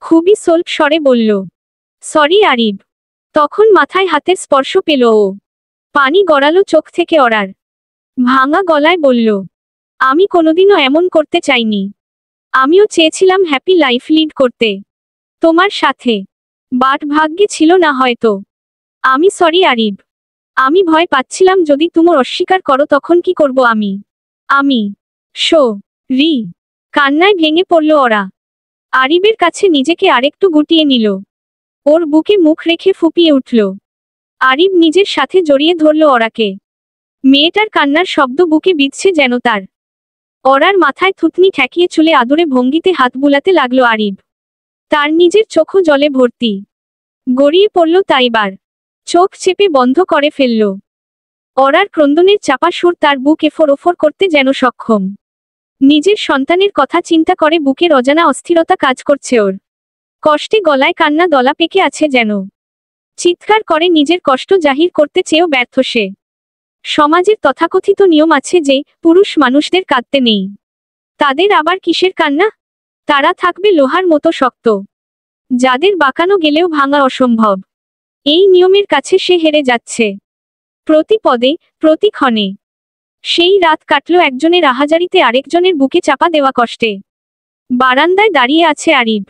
খুবই সোল্প স্বরে বলল, সরি আরিব। তখন মাথায় হাতের স্পর্শ পেল ও। পানি গড়ালো চোখ থেকে ওরার। ভাঙা গলায় বলল, আমি কোনোদিনও এমন করতে চাইনি। আমিও চেয়েছিলাম হ্যাপি লাইফ লিড করতে তোমার সাথে। বাট ভাগ্যে ছিল না হয়তো। আমি সরি আরিব। আমি ভয় পাচ্ছিলাম যদি তুমি অস্বীকার করো তখন কি করব আমি। আমি শো রি। কান্নায় ভেঙে পড়ল ওরা। আরিবের কাছে নিজেকে আরেকটু গুটিয়ে নিল। ওর বুকে মুখ রেখে ফুপিয়ে উঠল। আরিব নিজের সাথে জড়িয়ে ধরল ওরাকে। মেয়েটার কান্নার শব্দ বুকে বিঁধছে যেন তার। ওরার মাথায় থুতনি ঠেকিয়ে চুলে আদুরে ভঙ্গিতে হাত বুলাতে লাগলো আরিব। তার নিজের চোখও জলে ভর্তি। গড়িয়ে পড়ল তাইবার। চোখ চেপে বন্ধ করে ফেলল। ওরার ক্রন্দনের চাপা সুর তার বুক এফোর ওফর করতে যেন সক্ষম। নিজের সন্তানের কথা চিন্তা করে বুকের অজানা অস্থিরতা কাজ করছে ওর। কষ্টে গলায় কান্না দলা পেকে আছে যেন। চিৎকার করে নিজের কষ্ট জাহির করতে চেয়েও ব্যর্থ সে। সমাজের তথাকথিত নিয়ম আছে যে পুরুষ মানুষদের কাঁদতে নেই। তাদের আবার কিসের কান্না? তারা থাকবে লোহার মতো শক্ত, যাদের বাঁকানো গেলেও ভাঙা অসম্ভব। এই নিয়মের কাছে সে হেরে যাচ্ছে প্রতি পদে, প্রতি ক্ষণে। সেই রাত কাটল একজনের আহাজারিতে আরেকজনের বুকে চাপা দেওয়া কষ্টে। বারান্দায় দাঁড়িয়ে আছে আরিব।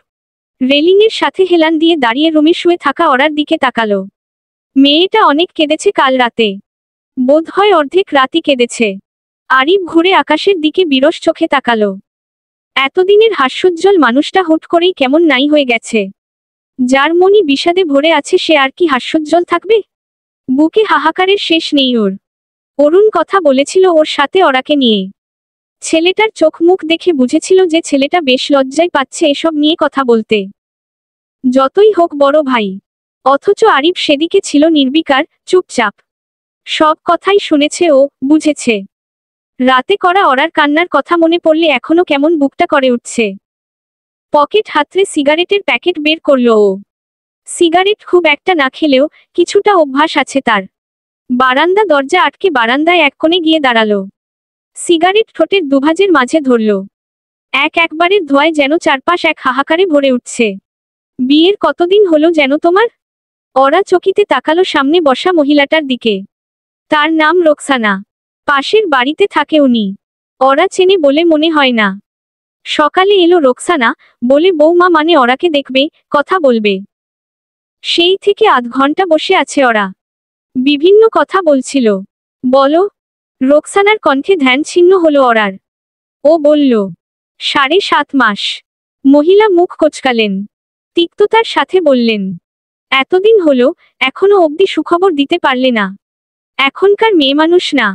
রেলিংয়ের সাথে হেলান দিয়ে দাঁড়িয়ে রুমে শুয়ে থাকা ওরার দিকে তাকালো। মেয়েটা অনেক কেঁদেছে কাল রাতে। বোধহয় অর্ধেক রাতই কেঁদেছে। আরিফ ঘুরে আকাশের দিকে বিরস চোখে তাকালো। এতদিনের হাস্যোজ্জ্বল মানুষটা হুট করেই কেমন নাই হয়ে গেছে। যার মনই বিষাদে ভরে আছে সে আর কি হাস্যোজ্জ্বল থাকবে? বুকে হাহাকারের শেষ নেই ওর। অরুণ কথা বলেছিল ওর সাথে অরাকে নিয়ে। ছেলেটার চোখ মুখ দেখে বুঝেছিল যে ছেলেটা বেশ লজ্জায় পাচ্ছে এসব নিয়ে কথা বলতে। যতই হোক বড় ভাই। অথচ আরিফ সেদিকে ছিল নির্বিকার, চুপচাপ। সব কথাই শুনেছে ও, বুঝেছে। রাতে করা অরার কান্নার কথা মনে পড়লে এখনো কেমন বুকটা করে উঠছে। পকেট হাতড়ে সিগারেটের প্যাকেট বের করলো ও। সিগারেট খুব একটা না খেলেও কিছুটা অভ্যাস আছে তার। বারান্দা দরজা আটকে বারান্দায় এক কোণে গিয়ে দাঁড়ালো। সিগারেট ঠোঁটের দুভাজের মাঝে ধরল। একবারের ধোঁয়ায় যেন চারপাশ এক হাহাকারে ভরে উঠছে। বিয়ের কতদিন হলো যেন তোমার? অরা চকিতে তাকালো সামনে বসা মহিলাটার দিকে। তার নাম রোকসানা। পাশের বাড়িতে থাকে উনি। অরা চেনে বলে মনে হয় না। সকালে এলো রোকসানা, বলে বৌমা মানে অরাকে দেখবে, কথা বলবে। সেই থেকে আধ ঘন্টা বসে আছে ওরা। বিভিন্ন কথা বলছিল। বলো। রোকসানার কণ্ঠে ধ্যান ছিন্ন হলো অরার। ও বলল, 7.5 মাস। মহিলা মুখ কোচকালেন। তিক্ততার সাথে বললেন, এতদিন হলো, এখনো অবধি সুখবর দিতে পারলে না। এখনকার মেয়ে মানুষ না।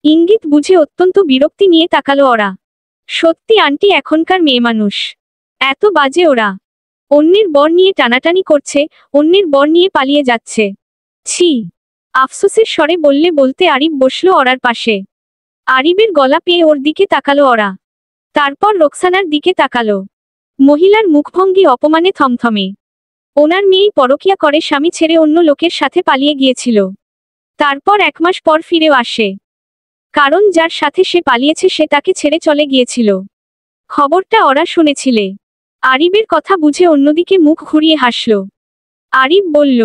ইঙ্গিত বুঝে অত্যন্ত বিরক্তি নিয়ে তাকালো ওরা। সত্যি আন্টি এখনকার মেয়ে মানুষ। এত বাজে ওরা। অন্যের বর নিয়ে টানাটানি করছে, অন্যের বর নিয়ে পালিয়ে যাচ্ছে। ছি। আফসোসের স্বরে বললে বলতে আরিফ বসলো অরার পাশে। আরিফের গলা পেয়ে ওর দিকে তাকালো ওরা। তারপর রোকসানার দিকে তাকালো। মহিলার মুখভঙ্গি অপমানে থমথমে। ওনার মেয়েই পরকিয়া করে স্বামী ছেড়ে অন্য লোকের সাথে পালিয়ে গিয়েছিল। তারপর 1 মাস পর ফিরেও আসে। কারণ যার সাথে সে পালিয়েছে সে তাকে ছেড়ে চলে গিয়েছিল। খবরটা ওরা শুনেছিলে। আরিফের কথা বুঝে অন্যদিকে মুখ ঘুরিয়ে হাসল। আরিফ বলল,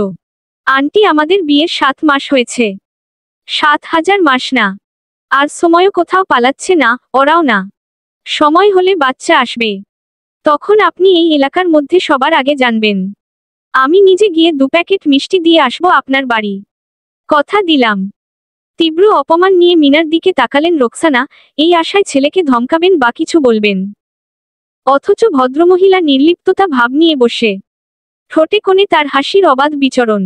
আন্টি আমাদের বিয়ের 7 মাস হয়েছে। 7,000 মাস না। আর সময়ও কোথাও পালাচ্ছে না, ওরাও না। সময় হলে বাচ্চা আসবে। তখন আপনি এই এলাকার মধ্যে সবার আগে জানবেন। আমি নিজে গিয়ে 2 প্যাকেট মিষ্টি দিয়ে আসবো আপনার বাড়ি। কথা দিলাম। তীব্র অপমান নিয়ে মিনার দিকে তাকালেন রোকসানা, এই আশায় ছেলেকে ধমকাবেন বা কিছু বলবেন। অথচ ভদ্রমহিলা নির্লিপ্ততা ভাব নিয়ে বসে। ঠোঁটে কোণে তার হাসির অবাধ বিচরণ।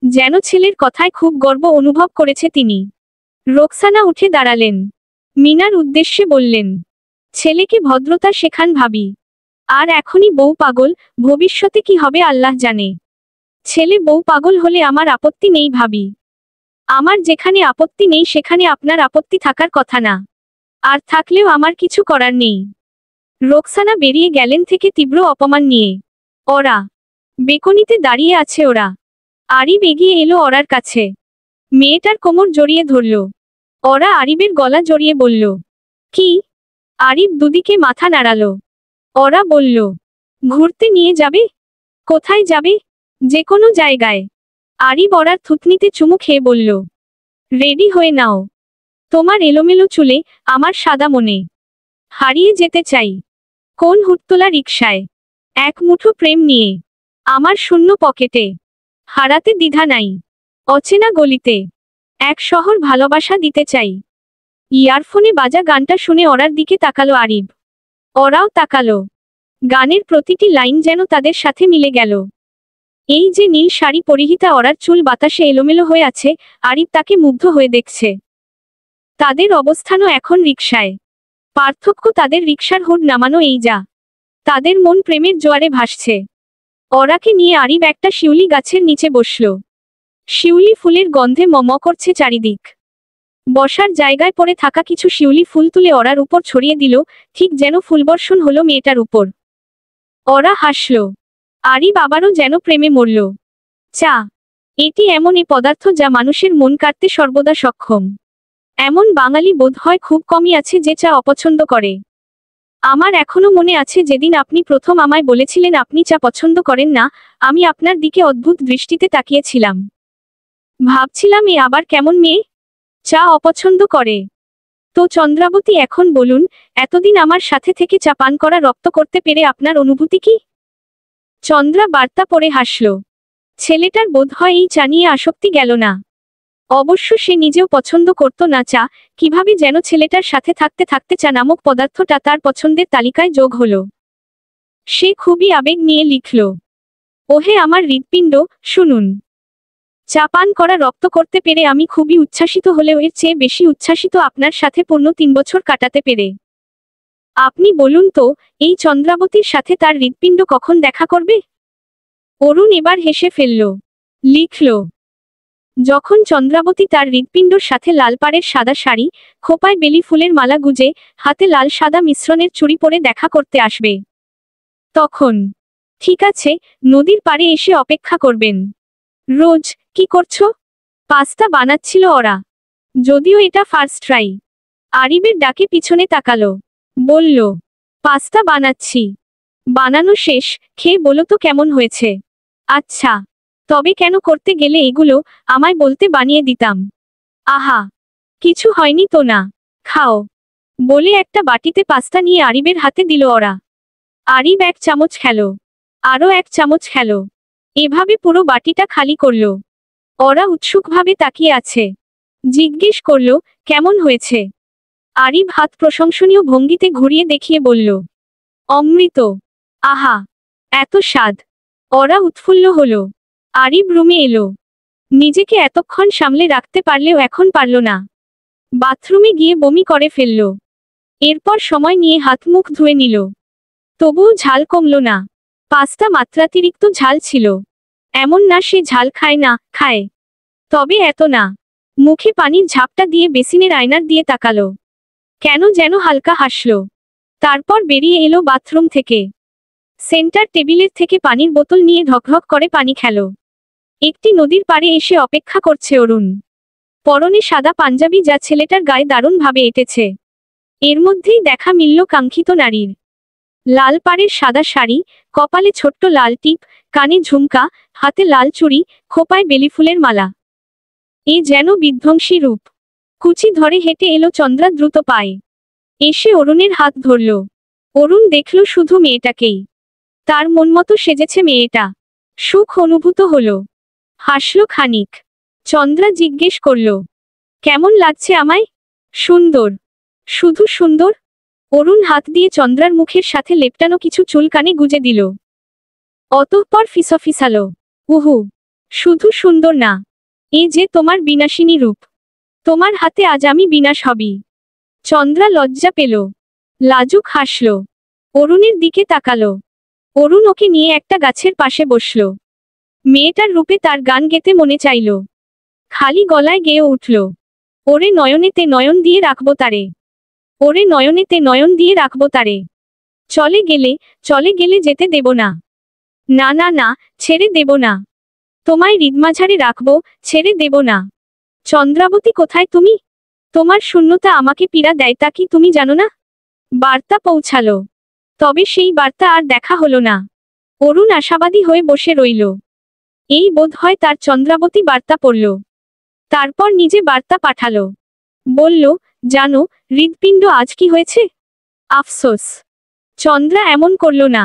যেন ছেলের কথায় খুব গর্ব অনুভব করেছে তিনি। রোকসানা উঠে দাঁড়ালেন। মিনার উদ্দেশ্যে বললেন, ছেলেকে ভদ্রতা শেখান ভাবি। আর এখনই বউ পাগল, ভবিষ্যতে কি হবে আল্লাহ জানে। ছেলে বউ পাগল হলে আমার আপত্তি নেই ভাবি। আমার যেখানে আপত্তি নেই সেখানে আপনার আপত্তি থাকার কথা না। আর থাকলেও আমার কিছু করার নেই। রোকসানা বেরিয়ে গেলেন থেকে তীব্র অপমান নিয়ে। ওরা বেকনিতে দাঁড়িয়ে আছে ওরা। আরিফ এগিয়ে এলো ওরার কাছে। মেয়েটার কোমর জড়িয়ে ধরল। ওরা আরিফের গলা জড়িয়ে বলল, কি? আরিফ দুদিকে মাথা নাড়ালো। ওরা বলল, ঘুরতে নিয়ে যাবে? কোথায় যাবে? যে কোনো জায়গায়। আরিফ ওরার থুতনিতে চুমু খেয়ে বলল, রেডি হয়ে নাও। তোমার এলোমেলো চুলে, আমার সাদা মনে। হারিয়ে যেতে চাই। কোন হুটতোলা রিকশায়। এক মুঠো প্রেম নিয়ে। আমার শূন্য পকেটে। হারাতে দ্বিধা নাই। অচেনা গলিতে। এক শহর ভালোবাসা দিতে চাই। ইয়ারফোনে বাজা গানটা শুনে ওরার দিকে তাকালো আরিফ। ওরাও তাকালো। গানের প্রতিটি লাইন যেন তাদের সাথে মিলে গেল। এই যে নীল শাড়ি পরিহিতা ওরার চুল বাতাসে এলোমেলো হয়ে আছে, আরিফ তাকে মুগ্ধ হয়ে দেখছে। তাদের অবস্থানও এখন রিকশায়। পার্থক্য তাদের রিকশার হুড নামানো এই যা। তাদের মন প্রেমের জোয়ারে ভাসছে। ওরাকে নিয়ে আরিফ একটা শিউলি গাছের নিচে বসল। শিউলি ফুলের গন্ধে মম করছে চারিদিক। বসার জায়গায় পড়ে থাকা কিছু শিউলি ফুল তুলে ওরার উপর ছড়িয়ে দিল, ঠিক যেন ফুলবর্ষণ হলো মেয়েটার উপর। ওরা হাসল। আরিফ আবারও যেন প্রেমে মরল। চা। এটি এমন এ পদার্থ যা মানুষের মন কাড়তে সর্বদা সক্ষম। এমন বাঙালি বোধ হয় খুব কমই আছে যে চা অপছন্দ করে। আমার এখনো মনে আছে যেদিন আপনি প্রথম আমায় বলেছিলেন আপনি চা পছন্দ করেন না, আমি আপনার দিকে অদ্ভুত দৃষ্টিতে তাকিয়েছিলাম। ভাবছিলাম এ আবার কেমন মেয়ে, চা অপছন্দ করে। তো চন্দ্রাবতী এখন বলুন, এতদিন আমার সাথে থেকে চা পান করা রপ্ত করতে পেরে আপনার অনুভূতি কি? চন্দ্রা বার্তা পড়ে হাসল। ছেলেটার বোধ হয় এই চা নিয়ে আসক্তি গেল না। অবশ্য সে নিজেও পছন্দ করত না চা, কিভাবে যেন ছেলেটার সাথে থাকতে থাকতে চা নামক পদার্থটা তার পছন্দের তালিকায় যোগ হলো। সে খুবই আবেগ নিয়ে লিখল, ওহে আমার হৃৎপিণ্ড, শুনুন। চা পান করা রপ্ত করতে পেরে আমি খুবই উচ্ছ্বাসিত হলেও এর চেয়ে বেশি উচ্ছ্বাসিত আপনার সাথে পূর্ণ 3 বছর কাটাতে পেরে। আপনি বলুন তো, এই চন্দ্রাবতীর সাথে তার হৃৎপিণ্ড কখন দেখা করবে? অরুণ এবার হেসে ফেলল। লিখল, যখন চন্দ্রাবতী তার হৃৎপিণ্ডর সাথে লাল পাড়ের সাদা শাড়ি, খোপায় বেলি ফুলের মালা গুজে, হাতে লাল সাদা মিশ্রণের চুড়ি পরে দেখা করতে আসবে তখন। ঠিক আছে, নদীর পাড়ে এসে অপেক্ষা করবেন। রোজ। কি করছো? পাস্তা বানাচ্ছিল ওরা। যদিও এটা ফার্স্ট ট্রাই। আরিবের ডাকে পিছনে তাকালো। বলল, পাস্তা বানাচ্ছি। বানানো শেষ, খেয়ে বলো তো কেমন হয়েছে। আচ্ছা। তবে কেন করতে গেলে এগুলো, আমায় বলতে বানিয়ে দিতাম। আহা, কিছু হয়নি তো না, খাও। বলে একটা বাটিতে পাস্তা নিয়ে আরিবের হাতে দিল ওরা। আরিব 1 চামচ খেলো, আরও 1 চামচ খেলো, এভাবে পুরো বাটিটা খালি করল। ওরা উৎসুকভাবে তাকিয়ে আছে। জিজ্ঞেস করল, কেমন হয়েছে? আরিব হাত প্রশংসনীয় ভঙ্গিতে ঘুরিয়ে দেখিয়ে বলল, অমৃত। আহা, এত স্বাদ। ওরা উৎফুল্ল হলো। আরিব রুমে এলো। নিজেকে এতক্ষণ সামলে রাখতে পারলেও এখন পারল না। বাথরুমে গিয়ে বমি করে ফেলল। এরপর সময় নিয়ে হাত মুখ ধুয়ে নিল। তবুও ঝাল কমল না। পাস্তা মাত্রাতিরিক্ত ঝাল ছিল। এমন না সে ঝাল খায় না, খায়। তবে এত না। মুখে পানির ঝাপটা দিয়ে বেসিনের আয়নার দিয়ে তাকালো। কেন যেন হালকা হাসল। তারপর বেরিয়ে এলো বাথরুম থেকে। সেন্টার টেবিলের থেকে পানির বোতল নিয়ে ঢকঢক করে পানি খেলো। একটি নদীর পাড়ে এসে অপেক্ষা করছে অরুণ। পরনে সাদা পাঞ্জাবি, যা ছেলেটার গায়ে দারুণভাবে এঁটেছে। এর মধ্যেই দেখা মিলল কাঙ্ক্ষিত নারীর। লাল পাড়ের সাদা শাড়ি, কপালে ছোট্ট লাল টিপ, কানে ঝুমকা, হাতে লাল চুড়ি, খোপায় বেলিফুলের মালা। এ যেন বিধ্বংসী রূপ। কুচি ধরে হেঁটে এলো চন্দ্রা দ্রুত পায়ে। এসে অরুণের হাত ধরল। অরুণ দেখল শুধু মেয়েটাকেই। তার মনমতো সেজেছে মেয়েটা। সুখ অনুভূত হলো। হাসল খানিক। চন্দ্রা জিজ্ঞেস করল, কেমন লাগছে আমায়? সুন্দর। শুধু সুন্দর? অরুণ হাত দিয়ে চন্দ্রার মুখের সাথে লেপটানো কিছু চুল কানে গুজে দিল। অতঃপর ফিসফিসালো, উহু, শুধু সুন্দর না, এ যে তোমার বিনাশিনী রূপ। তোমার হাতে আজ আমি বিনাশ হবি। চন্দ্রা লজ্জা পেল। লাজুক হাসল। অরুণের দিকে তাকালো। অরুণ ওকে নিয়ে একটা গাছের পাশে বসল। মেয়েটার রূপে তার গান গেতে মনে চাইল। খালি গলায় গেয়ে উঠল, ওরে নয়নেতে নয়ন দিয়ে রাখবো তারে। ওরে নয়নেতে নয়ন দিয়ে রাখবো তারে। চলে গেলে যেতে দেব না। না না না, ছেড়ে দেব না। তোমায় হৃদমাঝারে রাখবো, ছেড়ে দেব না। চন্দ্রাবতী কোথায় তুমি? তোমার শূন্যতা আমাকে পীড়া দেয়, তা কি তুমি জানো না? বার্তা পৌঁছালো। তবে সেই বার্তা আর দেখা হলো না। অরুণ আশাবাদী হয়ে বসে রইল। এই বোধ হয় তার চন্দ্রাবতী বার্তা পড়ল। তারপর নিজে বার্তা পাঠালো। বলল, জানো হৃৎপিণ্ড আজ কি হয়েছে? আফসোস। চন্দ্রা এমন করল না।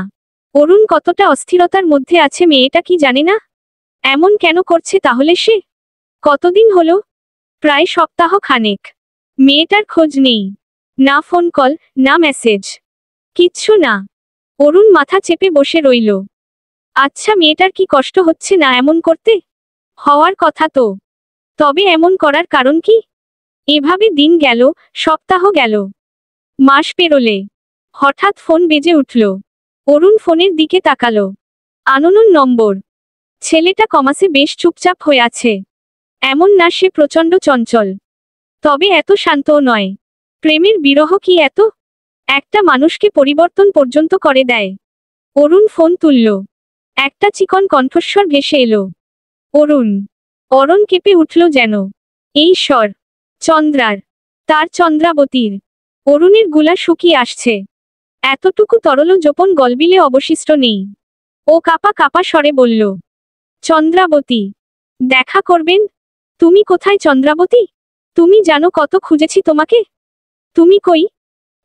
অরুণ কতটা অস্থিরতার মধ্যে আছে মেয়েটা কি জানে না? এমন কেন করছে তাহলে সে? কতদিন হলো? প্রায় সপ্তাহ খানেক। মেয়েটার খোঁজ নেই। না ফোন কল, না মেসেজ, কিচ্ছু না। অরুণ মাথা চেপে বসে রইল। আচ্ছা, মেয়েটার কি কষ্ট হচ্ছে না এমন করতে? হওয়ার কথা তো। তবে এমন করার কারণ কি? এভাবে দিন গেল, সপ্তাহ গেল, মাস পেরোলে। হঠাৎ ফোন বেজে উঠল। অরুণ ফোনের দিকে তাকালো। আননোন নম্বর। ছেলেটা কমাসে বেশ চুপচাপ হয়ে আছে। এমন না সে প্রচণ্ড চঞ্চল, তবে এত শান্তও নয়। প্রেমের বিরহ কি এত? একটা মানুষকে পরিবর্তন পর্যন্ত করে দেয়। অরুণ ফোন তুলল। একটা চিকন কণ্ঠস্বর ভেসে এলো, অরুণ। অরুণ কেঁপে উঠল যেন। এই স্বর চন্দ্রার, তার চন্দ্রাবতীর। অরুণের গুলা শুকিয়ে আসছে। এতটুকু তরল গোপন গলবিলে অবশিষ্ট নেই। ও কাপা কাপা স্বরে বলল, চন্দ্রাবতী, দেখা করবেন? তুমি কোথায় চন্দ্রাবতী? তুমি জানো কত খুঁজেছি তোমাকে। তুমি কই?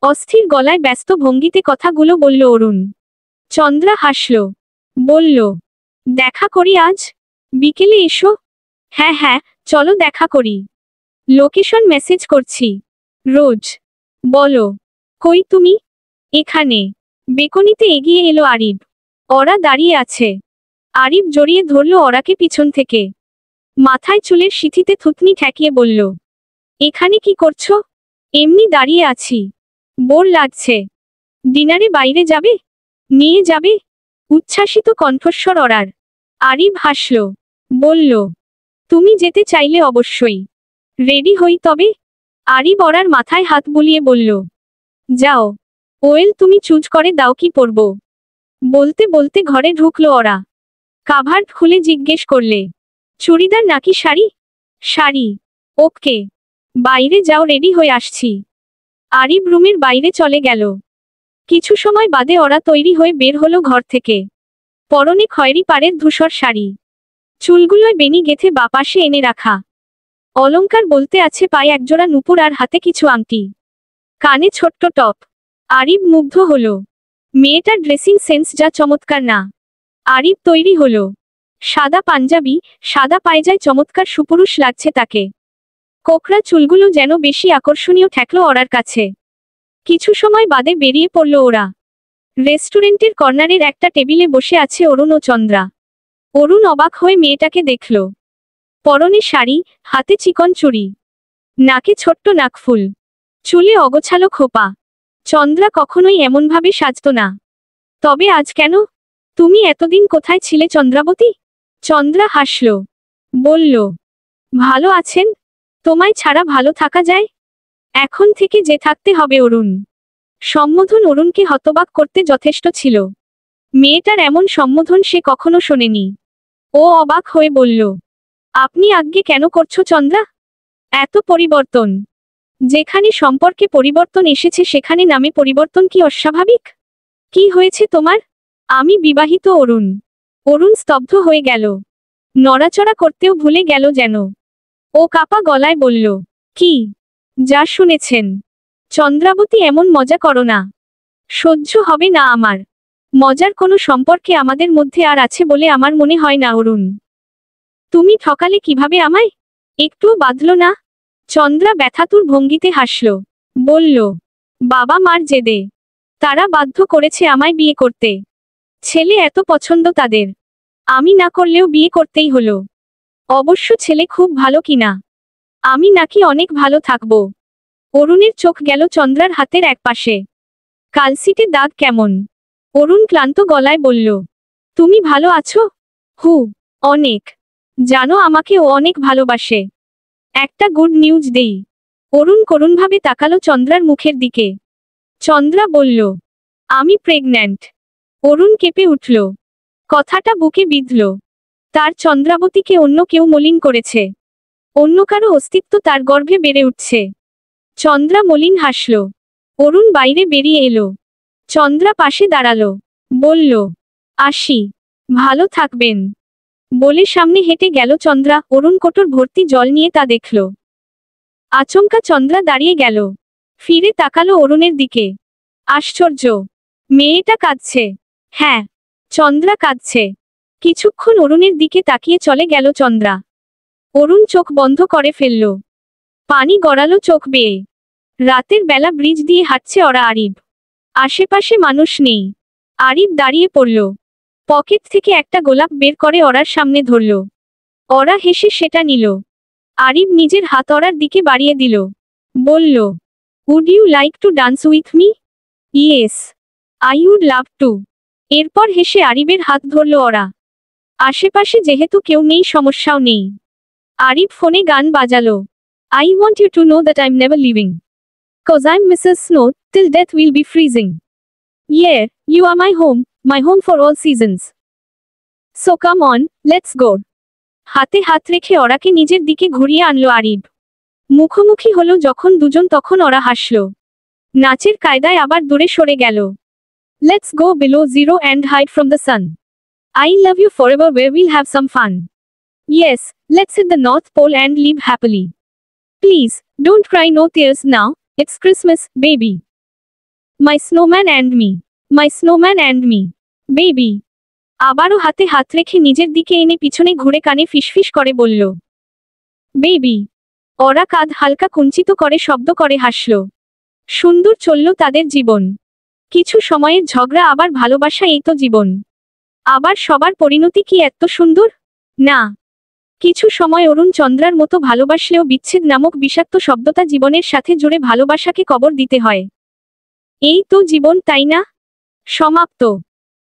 অস্থির গলায় ব্যস্ত ভঙ্গিতে কথাগুলো বলল অরুণ। চন্দ্রা হাসল। বলল, দেখা করি আজ বিকেলে এসো। হ্যাঁ হ্যাঁ, চলো দেখা করি। লোকেশন মেসেজ করছি। রোজ। বলো। কই তুমি? এখানে। বেকনিতে এগিয়ে এলো আরিব। ওরা দাঁড়িয়ে আছে। আরিব জড়িয়ে ধরল ওরাকে পিছন থেকে। মাথায় চুলের সিঁথিতে থুতনি ঠেকিয়ে বলল, এখানে কি করছো? এমনি দাঁড়িয়ে আছি। বোর লাগছে। ডিনারে বাইরে যাবে? নিয়ে যাবে? উচ্ছ্বাসিত কণ্ঠস্বর ওরার। আরিব হাসল। বলল, তুমি যেতে চাইলে অবশ্যই। রেডি হই তবে? আরিব ওরার মাথায় হাত বুলিয়ে বলল, যাও। ওয়েল, তুমি চুজ করে দাও কি পরব। বলতে বলতে ঘরে ঢুকলো ওরা। কাভার্ড খুলে জিজ্ঞেস করলে, চুড়িদার নাকি শাড়ি? শাড়ি। ওকে। বাইরে যাও, রেডি হয়ে আসছি। আরিব রুমের বাইরে চলে গেল। কিছু সময় বাদে ওরা তৈরি হয়ে বের হলো ঘর থেকে। পরনে খয়েরি পাড়ের ধূসর শাড়ি। চুলগুলোয় বেনি গেথে বাপাশে এনে রাখা। অলংকার বলতে আছে পায়ে একজোড়া নুপুর আর হাতে কিছু আংটি। কানে ছোট্ট টপ। আরিব মুগ্ধ হলো। মেয়েটার ড্রেসিং সেন্স যা চমৎকার না। আরিব তৈরি হলো। সাদা পাঞ্জাবি, সাদা পায়জায় চমৎকার সুপুরুষ লাগছে তাকে। কোকড়া চুলগুলো যেন বেশি আকর্ষণীয় ঠেকলো ওরার কাছে। কিছু সময় বাদে বেরিয়ে পড়ল ওরা। রেস্টুরেন্টের কর্নারের একটা টেবিলে বসে আছে অরুণ ও চন্দ্রা। অরুণ অবাক হয়ে মেয়েটাকে দেখল। পরনে শাড়ি, হাতে চিকন চুড়ি, নাকে ছোট্ট নাকফুল, চুলে অগোছালো খোপা। চন্দ্রা কখনোই এমনভাবে সাজত না। তবে আজ কেন? তুমি এতদিন কোথায় ছিলে চন্দ্রাবতী? চন্দ্রা হাসল। বলল, ভালো আছেন? তোমায় ছাড়া ভালো থাকা যায়? এখন থেকে যে থাকতে হবে অরুণ। সম্বোধন অরুণকে হতবাক করতে যথেষ্ট ছিল। মেয়েটার এমন সম্বোধন সে কখনো শোনেনি। ও অবাক হয়ে বলল, আপনি আজ্ঞে কেন করছো চন্দ্রা? এত পরিবর্তন। যেখানে সম্পর্কে পরিবর্তন এসেছে সেখানে নামে পরিবর্তন কি অস্বাভাবিক? কি হয়েছে তোমার? আমি বিবাহিত। অরুণ। অরুণ স্তব্ধ হয়ে গেল। নড়াচড়া করতেও ভুলে গেল যেন। ও কাপা গলায় বলল, কি? যা শুনেছেন। চন্দ্রাবতী, এমন মজা করো না। সহ্য হবে না আমার। মজার কোনো সম্পর্কে আমাদের মধ্যে আর আছে বলে আমার মনে হয় না অরুণ। তুমি ঠকালে কিভাবে আমায়? একটুও বাধল না? চন্দ্রা ব্যথাতুর ভঙ্গিতে হাসল। বলল, বাবা মার জেদে। তারা বাধ্য করেছে আমায় বিয়ে করতে। ছেলে এত পছন্দ তাদের। আমি না করলেও বিয়ে করতেই হলো। অবশ্য ছেলে খুব ভালো কিনা। আমি নাকি অনেক ভালো থাকবো। অরুণের চোখ গেল চন্দ্রার হাতের একপাশে। কালসিটে দাগ কেমন? অরুণ ক্লান্ত গলায় বলল, তুমি ভালো আছো? হু, অনেক। জানো, আমাকে ও অনেক ভালোবাসে। একটা গুড নিউজ দেই। অরুণ করুণভাবে তাকালো চন্দ্রার মুখের দিকে। চন্দ্রা বলল, আমি প্রেগন্যান্ট। অরুণ কেঁপে উঠল। কথাটা বুকে বিঁধল। তার চন্দ্রাবতীকে অন্য কেউ মলিন করেছে। অন্য কারো অস্তিত্ব তার গর্ভে বেড়ে উঠছে। চন্দ্রা মলিন হাসল। অরুণ বাইরে বেরিয়ে এলো। চন্দ্রা পাশে দাঁড়ালো। বলল, আসি। ভালো থাকবেন। বলে সামনে হেঁটে গেল চন্দ্রা। অরুণ কোটর ভর্তি জল নিয়ে তা দেখল। আচমকা চন্দ্রা দাঁড়িয়ে গেল। ফিরে তাকালো অরুণের দিকে। আশ্চর্য, মেয়েটা কাঁদছে। হ্যাঁ, চন্দ্রা কাঁদছে। কিছুক্ষণ অরুণের দিকে তাকিয়ে চলে গেল চন্দ্রা। অরুণ চোখ বন্ধ করে ফেলল। পানি গড়ালো চোখ বেয়ে। রাতের বেলা ব্রিজ দিয়ে হাঁটছে ওরা। আরিব। আশেপাশে মানুষ নেই। আরিব দাঁড়িয়ে পড়ল। পকেট থেকে একটা গোলাপ বের করে ওরার সামনে ধরল। ওরা হেসে সেটা নিল। আরিব নিজের হাত ওরার দিকে বাড়িয়ে দিল। বলল, would you like to dance with me? Yes, I would love to. এরপর হেসে আরিবের হাত ধরল ওরা। আশেপাশে যেহেতু কেউ নেই, সমস্যাও নেই। আরিব ফোনে গান বাজালো। I want you to know that I'm never leaving. 'Cause I'm Mrs. Snow, till death we'll be freezing. Yeah, you are my home for all seasons. So come on, let's go. হাতে হাত রেখে ওরাকে নিজের দিকে ঘুরিয়ে আনলো আরিব। মুখোমুখি হলো যখন দুজন, তখন ওরা হাসল। নাচের কায়দায় আবার দূরে সরে গেল। Let's go below zero and hide from the sun. I love you forever, where we'll have some fun. Yes, let's hit the North Pole and live happily. Please, don't cry, no tears now, it's Christmas, baby. My snowman and me. My snowman and me. Baby. আবারও হাতে হাত রেখে নিজের দিকে এনে পিছনে ঘুরে কানে ফিসফিস করে বলল, বেবি। ওরা কাঁধ হালকা কুঞ্চিত করে শব্দ করে হাসল। সুন্দর চলল তাদের জীবন। কিছু সময়ের ঝগড়া, আবার ভালোবাসা, এই তো জীবন। আবার সবার পরিণতি কি এত সুন্দর? না। কিছু সময় অরুণ চন্দ্রার মতো ভালোবাসলেও বিচ্ছেদ নামক বিষাক্ত শব্দটা জীবনের সাথে জুড়ে ভালোবাসাকে কবর দিতে হয়। এই তো জীবন, তাই না? সমাপ্ত।